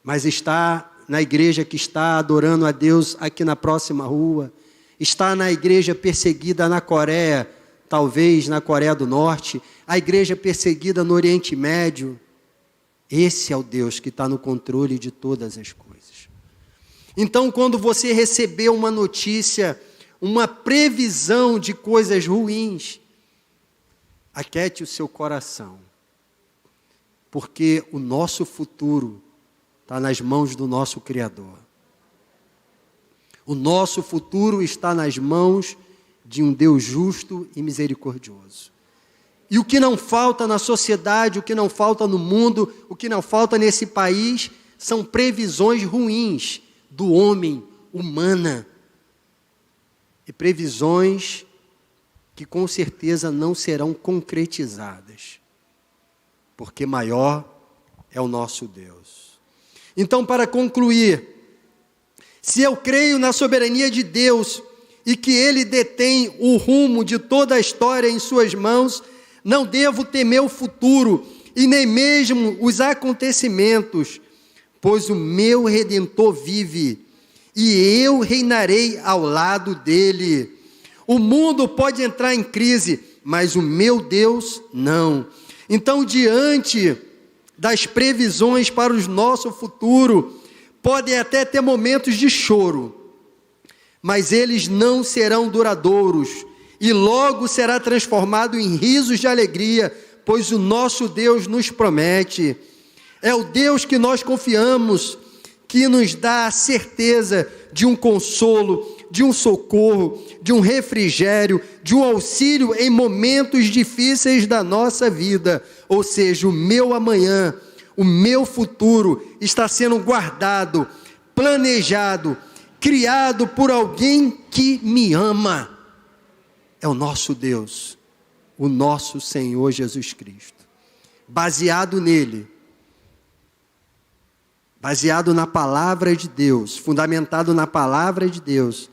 Speaker 1: mas está na igreja que está adorando a Deus aqui na próxima rua, está na igreja perseguida na Coreia, talvez na Coreia do Norte, a igreja perseguida no Oriente Médio. Esse é o Deus que está no controle de todas as coisas. Então, quando você receber uma notícia, uma previsão de coisas ruins, aquete o seu coração, porque o nosso futuro está nas mãos do nosso Criador. O nosso futuro está nas mãos de um Deus justo e misericordioso. E o que não falta na sociedade, o que não falta no mundo, o que não falta nesse país, são previsões ruins do homem, humana. E previsões que com certeza não serão concretizadas. Porque maior é o nosso Deus. Então, para concluir, se eu creio na soberania de Deus e que Ele detém o rumo de toda a história em suas mãos, não devo temer o futuro e nem mesmo os acontecimentos, pois o meu Redentor vive e eu reinarei ao lado dele. O mundo pode entrar em crise, mas o meu Deus não. Então, diante das previsões para o nosso futuro, podem até ter momentos de choro, mas eles não serão duradouros, e logo será transformado em risos de alegria, pois o nosso Deus nos promete. É o Deus que nós confiamos, que nos dá a certeza de um consolo, de um socorro, de um refrigério, de um auxílio em momentos difíceis da nossa vida. Ou seja, o meu amanhã, o meu futuro está sendo guardado, planejado, criado por alguém que me ama. É o nosso Deus, o nosso Senhor Jesus Cristo. Baseado nele, baseado na palavra de Deus, fundamentado na palavra de Deus,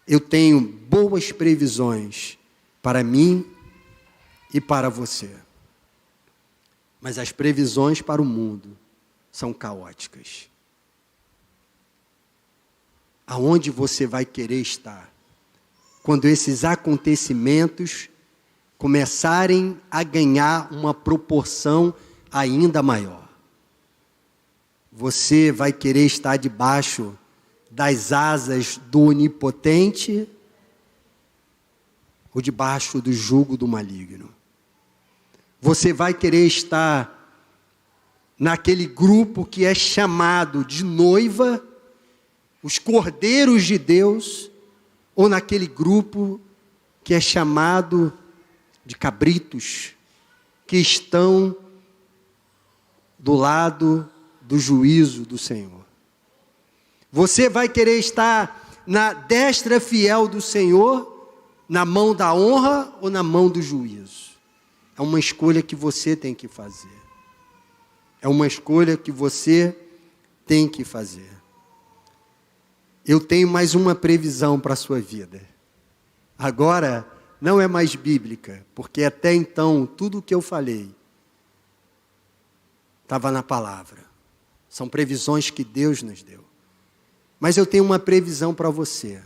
Speaker 1: eu tenho boas previsões para mim e para você. Mas as previsões para o mundo são caóticas. Aonde você vai querer estar quando esses acontecimentos começarem a ganhar uma proporção ainda maior? Você vai querer estar debaixo das asas do onipotente ou debaixo do jugo do maligno? Você vai querer estar naquele grupo que é chamado de noiva, os cordeiros de Deus, ou naquele grupo que é chamado de cabritos, que estão do lado do juízo do Senhor? Você vai querer estar na destra fiel do Senhor, na mão da honra ou na mão do juízo? É uma escolha que você tem que fazer. É uma escolha que você tem que fazer. Eu tenho mais uma previsão para a sua vida. Agora, não é mais bíblica, porque até então, tudo o que eu falei estava na palavra. São previsões que Deus nos deu. Mas eu tenho uma previsão para você,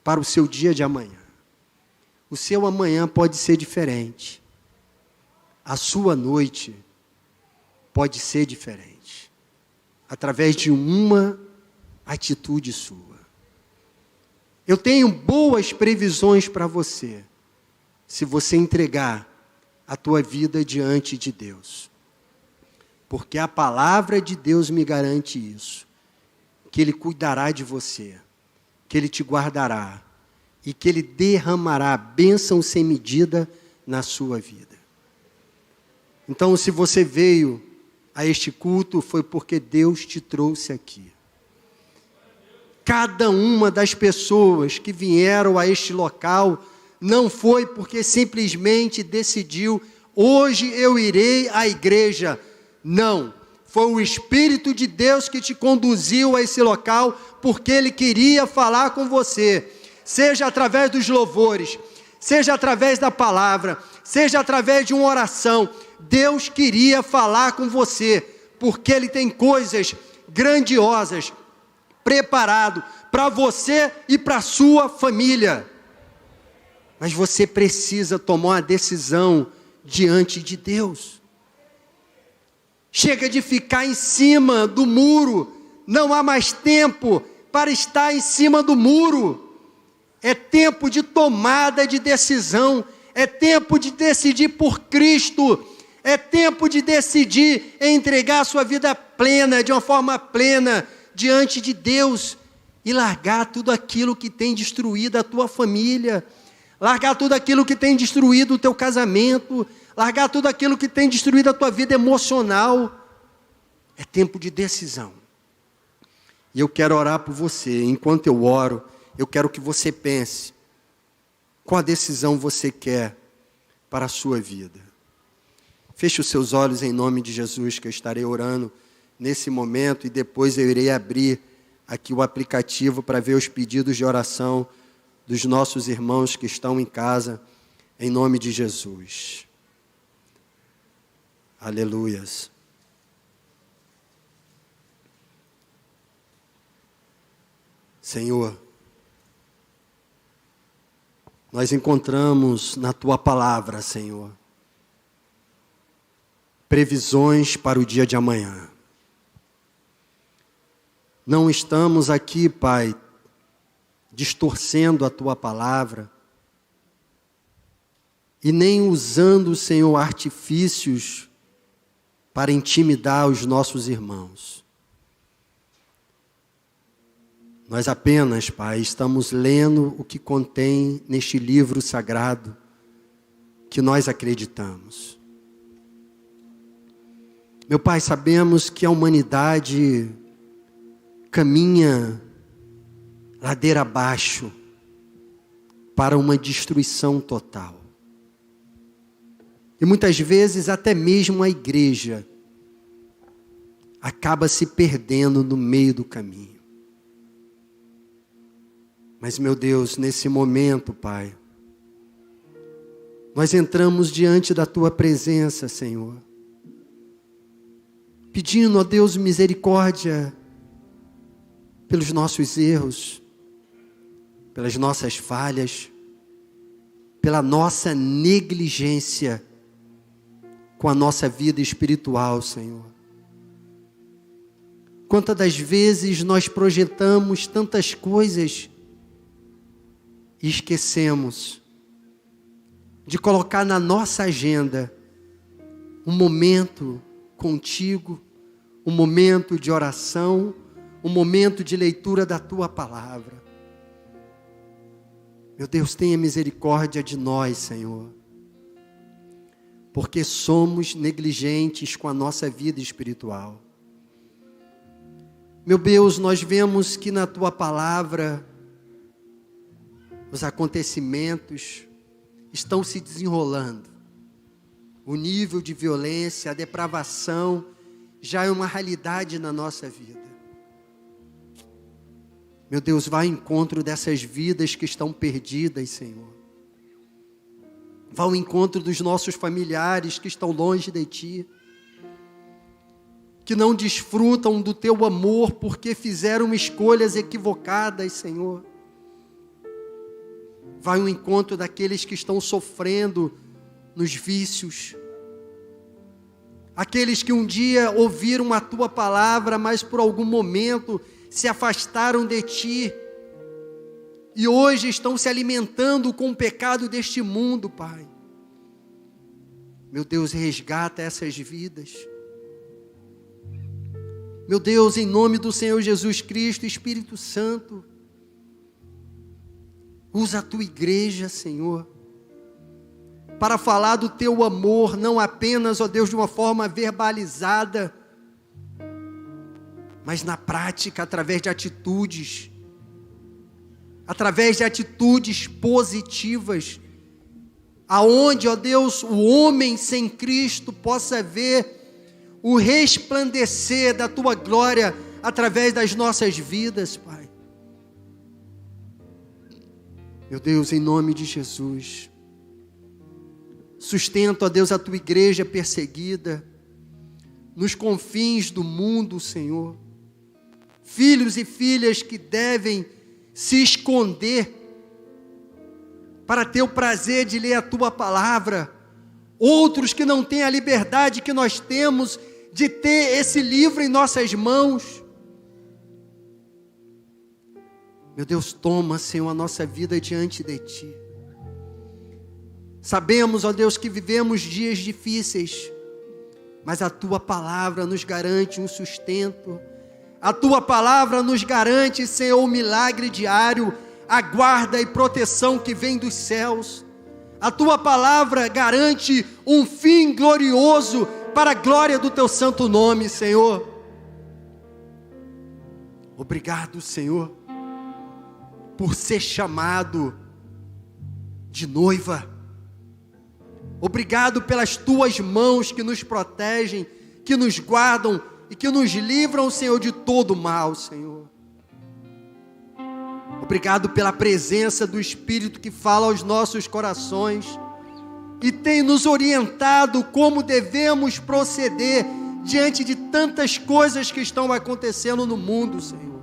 Speaker 1: para o seu dia de amanhã. O seu amanhã pode ser diferente. A sua noite pode ser diferente. Através de uma atitude sua. Eu tenho boas previsões para você, se você entregar a tua vida diante de Deus. Porque a palavra de Deus me garante isso, que Ele cuidará de você, que Ele te guardará e que Ele derramará bênção sem medida na sua vida. Então, se você veio a este culto, foi porque Deus te trouxe aqui. Cada uma das pessoas que vieram a este local não foi porque simplesmente decidiu, hoje eu irei à igreja. Não, foi o Espírito de Deus que te conduziu a esse local, porque Ele queria falar com você, seja através dos louvores, seja através da palavra, seja através de uma oração. Deus queria falar com você, porque Ele tem coisas grandiosas preparado para você e para a sua família. Mas você precisa tomar uma decisão diante de Deus. Chega de ficar em cima do muro. Não há mais tempo para estar em cima do muro. É tempo de tomada de decisão. É tempo de decidir por Cristo. É tempo de decidir entregar a sua vida plena, de uma forma plena, diante de Deus, e largar tudo aquilo que tem destruído a tua família, largar tudo aquilo que tem destruído o teu casamento, largar tudo aquilo que tem destruído a tua vida emocional. É tempo de decisão. E eu quero orar por você. Enquanto eu oro, eu quero que você pense, qual decisão você quer para a sua vida. Feche os seus olhos em nome de Jesus, que eu estarei orando nesse momento, e depois eu irei abrir aqui o aplicativo para ver os pedidos de oração dos nossos irmãos que estão em casa, em nome de Jesus. Aleluias. Senhor, nós encontramos na Tua palavra, Senhor, previsões para o dia de amanhã. Não estamos aqui, Pai, distorcendo a Tua palavra e nem usando, Senhor, artifícios para intimidar os nossos irmãos. Nós apenas, Pai, estamos lendo o que contém neste livro sagrado que nós acreditamos. Meu Pai, sabemos que a humanidade caminha ladeira abaixo para uma destruição total. E muitas vezes até mesmo a igreja acaba se perdendo no meio do caminho. Mas, meu Deus, nesse momento, Pai, nós entramos diante da Tua presença, Senhor, pedindo a Deus misericórdia pelos nossos erros, pelas nossas falhas, pela nossa negligência com a nossa vida espiritual, Senhor. Quantas das vezes nós projetamos tantas coisas e esquecemos de colocar na nossa agenda um momento contigo, um momento de oração, um momento de leitura da Tua palavra. Meu Deus, tenha misericórdia de nós, Senhor, porque somos negligentes com a nossa vida espiritual. Meu Deus, nós vemos que na Tua palavra os acontecimentos estão se desenrolando. O nível de violência, a depravação já é uma realidade na nossa vida. Meu Deus, vá ao encontro dessas vidas que estão perdidas, Senhor. Vá ao encontro dos nossos familiares que estão longe de Ti, que não desfrutam do Teu amor porque fizeram escolhas equivocadas, Senhor. Vá ao encontro daqueles que estão sofrendo nos vícios, aqueles que um dia ouviram a Tua palavra, mas por algum momento se afastaram de Ti, e hoje estão se alimentando com o pecado deste mundo, Pai. Meu Deus, resgata essas vidas. Meu Deus, em nome do Senhor Jesus Cristo, Espírito Santo, usa a tua igreja, Senhor, para falar do teu amor, não apenas, ó Deus, de uma forma verbalizada, mas na prática, através de atitudes positivas, aonde, ó Deus, o homem sem Cristo possa ver o resplandecer da tua glória através das nossas vidas, Pai. Meu Deus, em nome de Jesus, sustenta, ó Deus, a tua igreja perseguida, nos confins do mundo, Senhor. Filhos e filhas que devem se esconder para ter o prazer de ler a tua palavra. Outros que não têm a liberdade que nós temos de ter esse livro em nossas mãos. Meu Deus, toma, Senhor, a nossa vida diante de Ti. Sabemos, ó Deus, que vivemos dias difíceis, mas a Tua palavra nos garante um sustento. A Tua palavra nos garante, Senhor, um milagre diário, a guarda e proteção que vem dos céus. A Tua palavra garante um fim glorioso para a glória do Teu santo nome, Senhor. Obrigado, Senhor, por ser chamado de noiva. Obrigado pelas Tuas mãos que nos protegem, que nos guardam e que nos livram, Senhor, de todo mal, Senhor. Obrigado pela presença do Espírito que fala aos nossos corações e tem nos orientado como devemos proceder diante de tantas coisas que estão acontecendo no mundo, Senhor.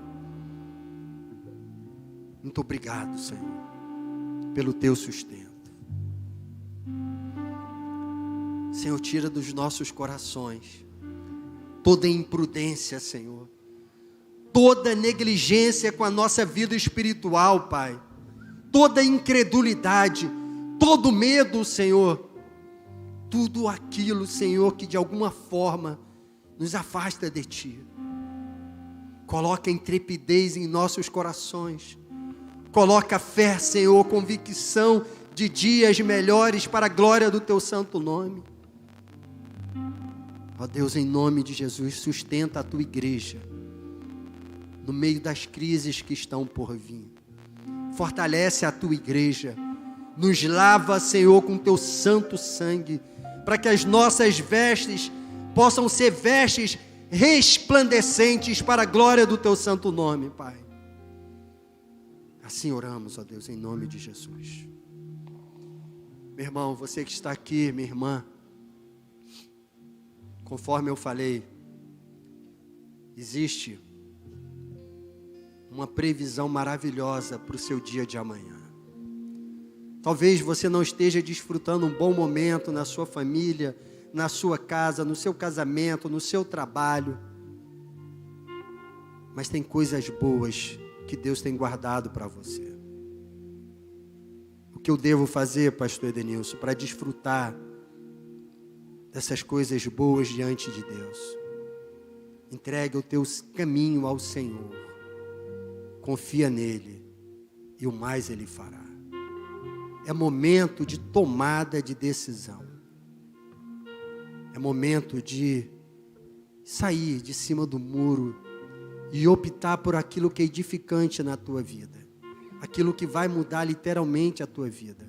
Speaker 1: Muito obrigado, Senhor, pelo Teu sustento. Senhor, tira dos nossos corações toda imprudência, Senhor, toda negligência com a nossa vida espiritual, Pai, toda incredulidade, todo medo, Senhor, tudo aquilo, Senhor, que de alguma forma nos afasta de Ti. Coloca intrepidez em nossos corações, coloca fé, Senhor, convicção de dias melhores para a glória do Teu santo nome. Ó Deus, em nome de Jesus, sustenta a Tua igreja no meio das crises que estão por vir. Fortalece a Tua igreja, nos lava, Senhor, com Teu santo sangue, para que as nossas vestes possam ser vestes resplandecentes para a glória do Teu santo nome, Pai. Assim oramos, ó Deus, em nome de Jesus. Meu irmão, você que está aqui, minha irmã, conforme eu falei, existe uma previsão maravilhosa para o seu dia de amanhã. Talvez você não esteja desfrutando um bom momento na sua família, na sua casa, no seu casamento, no seu trabalho, mas tem coisas boas que Deus tem guardado para você. O que eu devo fazer, pastor Edenilson, para desfrutar dessas coisas boas diante de Deus? Entregue o teu caminho ao Senhor, confia nele e o mais Ele fará. É momento de tomada de decisão, é momento de sair de cima do muro e optar por aquilo que é edificante na tua vida, aquilo que vai mudar literalmente a tua vida.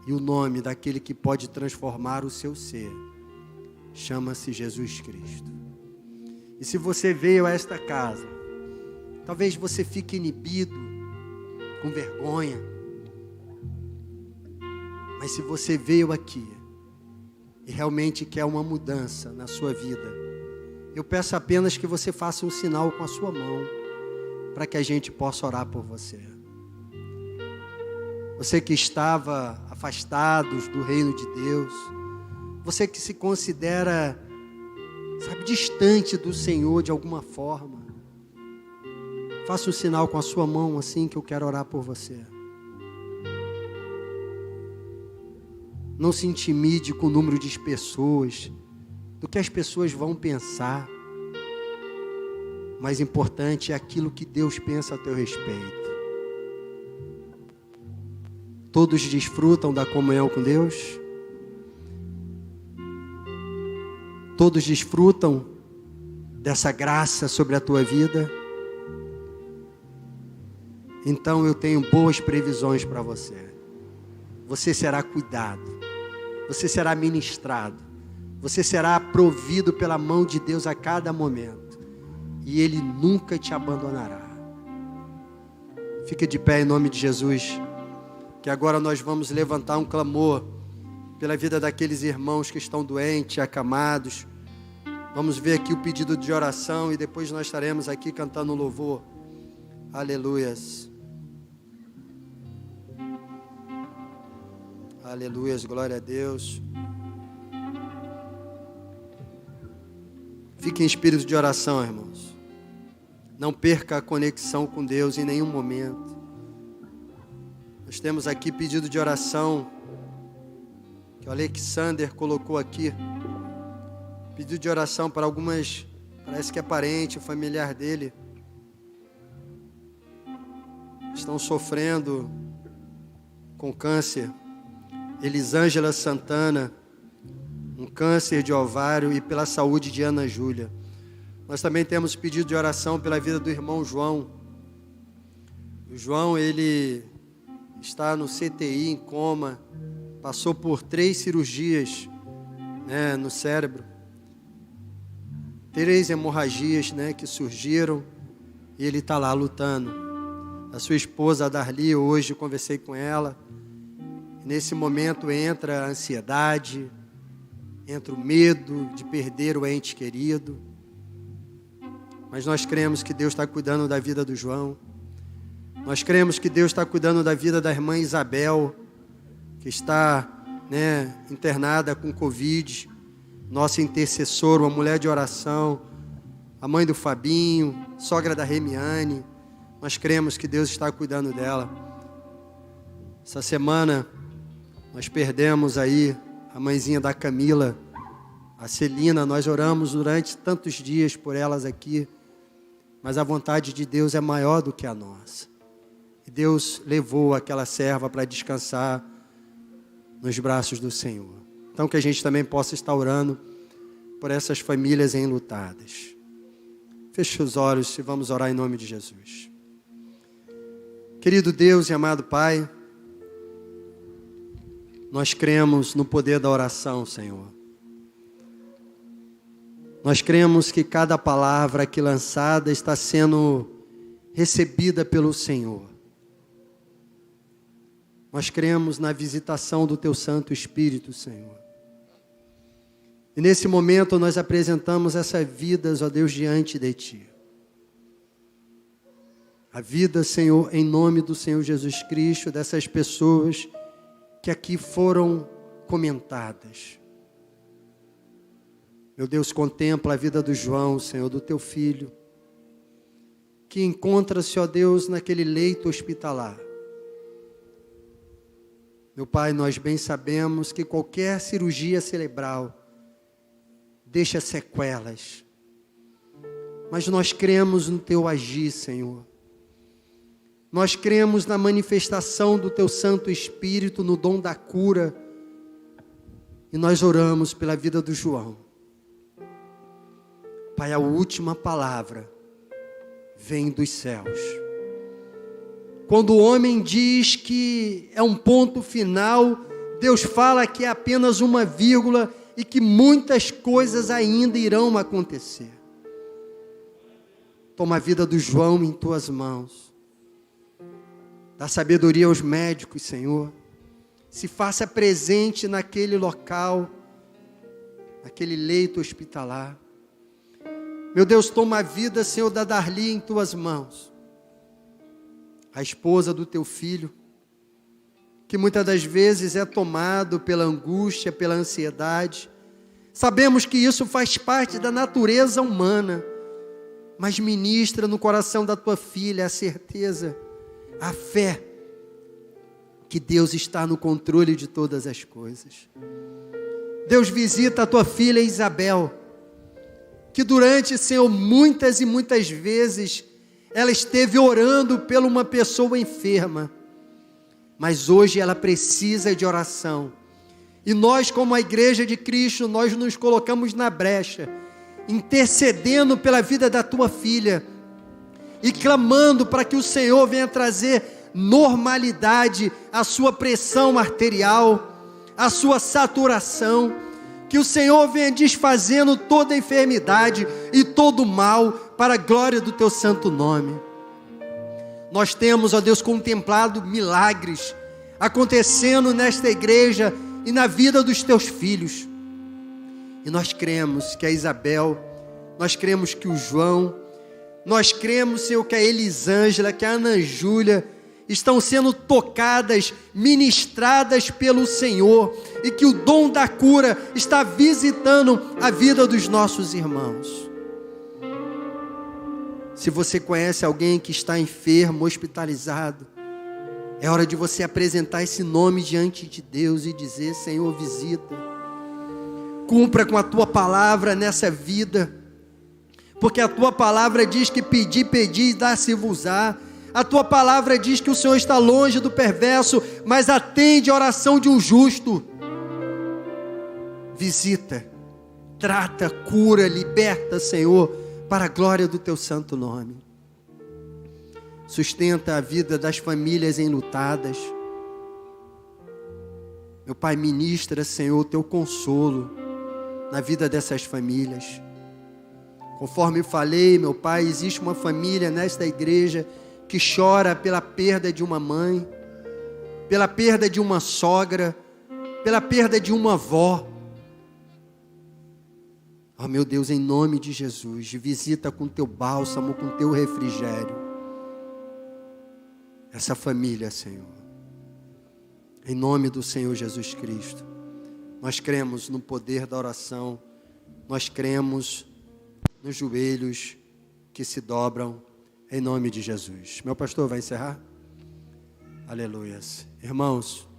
Speaker 1: E o nome daquele que pode transformar o seu ser chama-se Jesus Cristo. E se você veio a esta casa, talvez você fique inibido, com vergonha, mas se você veio aqui e realmente quer uma mudança na sua vida, eu peço apenas que você faça um sinal com a sua mão, para que a gente possa orar por você. Você que estava afastado do reino de Deus, você que se considera, distante do Senhor de alguma forma, Faça um sinal com a sua mão assim que eu quero orar por você. Não se intimide com o número de pessoas, do que as pessoas vão pensar. O mais importante é aquilo que Deus pensa a teu respeito. Todos desfrutam da comunhão com Deus? Todos desfrutam dessa graça sobre a tua vida? Então eu tenho boas previsões para você. Você será cuidado, você será ministrado, você será provido pela mão de Deus a cada momento, e Ele nunca te abandonará. Fica de pé em nome de Jesus, que agora nós vamos levantar um clamor pela vida daqueles irmãos que estão doentes, acamados. Vamos ver aqui o pedido de oração e depois nós estaremos aqui cantando louvor. Aleluias. Aleluias, glória a Deus. Fique em espírito de oração, irmãos. Não perca a conexão com Deus em nenhum momento. Nós temos aqui pedido de oração que o Alexander colocou aqui. Pedido de oração para algumas, parece que é parente, familiar dele. Estão sofrendo com câncer. Elisângela Santana, um câncer de ovário, e pela saúde de Ana Júlia. Nós também temos pedido de oração pela vida do irmão João. O João, ele está no CTI, em coma, passou por 3 cirurgias, no cérebro. 3 hemorragias, que surgiram, e ele está lá lutando. A sua esposa, a Darli, hoje conversei com ela. Nesse momento entra a ansiedade, entra o medo de perder o ente querido. Mas nós cremos que Deus está cuidando da vida do João. Nós cremos que Deus está cuidando da vida da irmã Isabel, que está internada com Covid. Nossa intercessora, uma mulher de oração. A mãe do Fabinho, sogra da Remiane. Nós cremos que Deus está cuidando dela. Essa semana nós perdemos aí a mãezinha da Camila, a Celina. Nós oramos durante tantos dias por elas aqui, mas a vontade de Deus é maior do que a nossa. E Deus levou aquela serva para descansar nos braços do Senhor. Então que a gente também possa estar orando por essas famílias enlutadas. Feche os olhos e vamos orar em nome de Jesus. Querido Deus e amado Pai, nós cremos no poder da oração, Senhor. Nós cremos que cada palavra aqui lançada está sendo recebida pelo Senhor. Nós cremos na visitação do Teu Santo Espírito, Senhor. E nesse momento nós apresentamos essas vidas, ó Deus, diante de Ti. A vida, Senhor, em nome do Senhor Jesus Cristo, dessas pessoas que aqui foram comentadas. Meu Deus, contempla a vida do João, Senhor, do Teu filho, que encontra-se, ó Deus, naquele leito hospitalar. Meu Pai, nós bem sabemos que qualquer cirurgia cerebral deixa sequelas, mas nós cremos no Teu agir, Senhor. Nós cremos na manifestação do Teu Santo Espírito, no dom da cura. E nós oramos pela vida do João. Pai, a última palavra vem dos céus. Quando o homem diz que é um ponto final, Deus fala que é apenas uma vírgula e que muitas coisas ainda irão acontecer. Toma a vida do João em Tuas mãos. Dá sabedoria aos médicos, Senhor. Se faça presente naquele local, naquele leito hospitalar. Meu Deus, toma a vida, Senhor, da Darli em Tuas mãos. A esposa do Teu filho, que muitas das vezes é tomado pela angústia, pela ansiedade. Sabemos que isso faz parte da natureza humana. mas ministra no coração da tua filha a certeza, a fé, que Deus está no controle de todas as coisas. Deus, visita a tua filha Isabel, que durante, Senhor, muitas e muitas vezes, ela esteve orando por uma pessoa enferma, mas hoje ela precisa de oração, e nós, como a igreja de Cristo, nós nos colocamos na brecha, intercedendo pela vida da tua filha, e clamando para que o Senhor venha trazer normalidade à sua pressão arterial, à sua saturação, que o Senhor venha desfazendo toda a enfermidade e todo o mal, para a glória do teu santo nome. Nós temos, ó Deus, contemplado milagres acontecendo nesta igreja e na vida dos teus filhos, e nós cremos que a Isabel, nós cremos que o João, nós cremos, Senhor, que a Elisângela, que a Ana Júlia estão sendo tocadas, ministradas pelo Senhor, e que o dom da cura está visitando a vida dos nossos irmãos. Se você conhece alguém que está enfermo, hospitalizado, é hora de você apresentar esse nome diante de Deus e dizer: Senhor, visita, cumpra com a tua palavra nessa vida, porque a tua palavra diz que pedi, pedi e dá-se-vos-á. A tua palavra diz que o Senhor está longe do perverso, mas atende a oração de um justo. Visita, trata, cura, liberta, Senhor, para a glória do teu santo nome. Sustenta a vida das famílias enlutadas. Meu Pai, ministra, Senhor, o teu consolo na vida dessas famílias. Conforme eu falei, meu Pai, existe uma família nesta igreja que chora pela perda de uma mãe, pela perda de uma sogra, pela perda de uma avó. Oh, meu Deus, em nome de Jesus, visita com teu bálsamo, com teu refrigério essa família, Senhor. Em nome do Senhor Jesus Cristo. Nós cremos no poder da oração, nós cremos nos joelhos que se dobram em nome de Jesus. Meu pastor vai encerrar? Aleluias. Irmãos,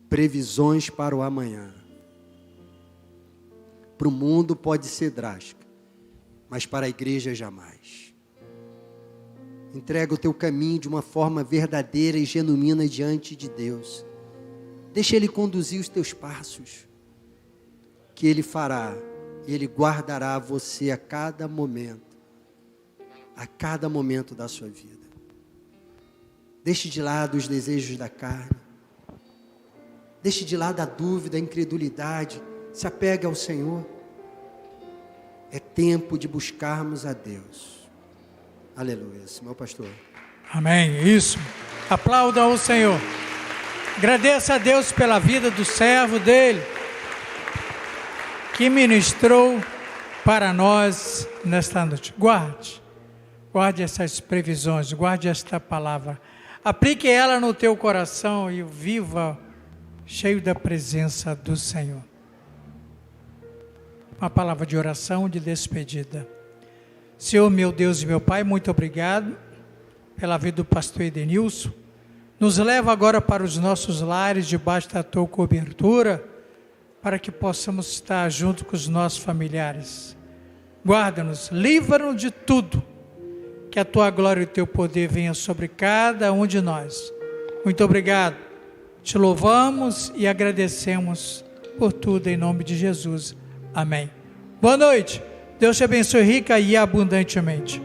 Speaker 1: previsões para o amanhã. Para o mundo pode ser drástica, mas para a igreja jamais. Entrega o teu caminho de uma forma verdadeira e genuína diante de Deus. Deixa Ele conduzir os teus passos, que Ele fará, e Ele guardará você a cada momento da sua vida. Deixe de lado os desejos da carne, deixe de lado a dúvida, a incredulidade, se apegue ao Senhor. É tempo de buscarmos a Deus. Aleluia, meu pastor.
Speaker 2: Amém, isso. Aplauda ao Senhor. Agradeça a Deus pela vida do servo dele, que ministrou para nós nesta noite. Guarde essas previsões, guarde esta palavra. Aplique ela no teu coração e viva cheio da presença do Senhor. Uma palavra de oração, de despedida. Senhor, meu Deus e meu Pai, muito obrigado pela vida do pastor Edenilson. Nos leva agora para os nossos lares, debaixo da tua cobertura, para que possamos estar junto com os nossos familiares. Guarda-nos, livra-nos de tudo, que a tua glória e o teu poder venham sobre cada um de nós. Muito obrigado, te louvamos e agradecemos por tudo em nome de Jesus. Amém. Boa noite, Deus te abençoe rica e abundantemente.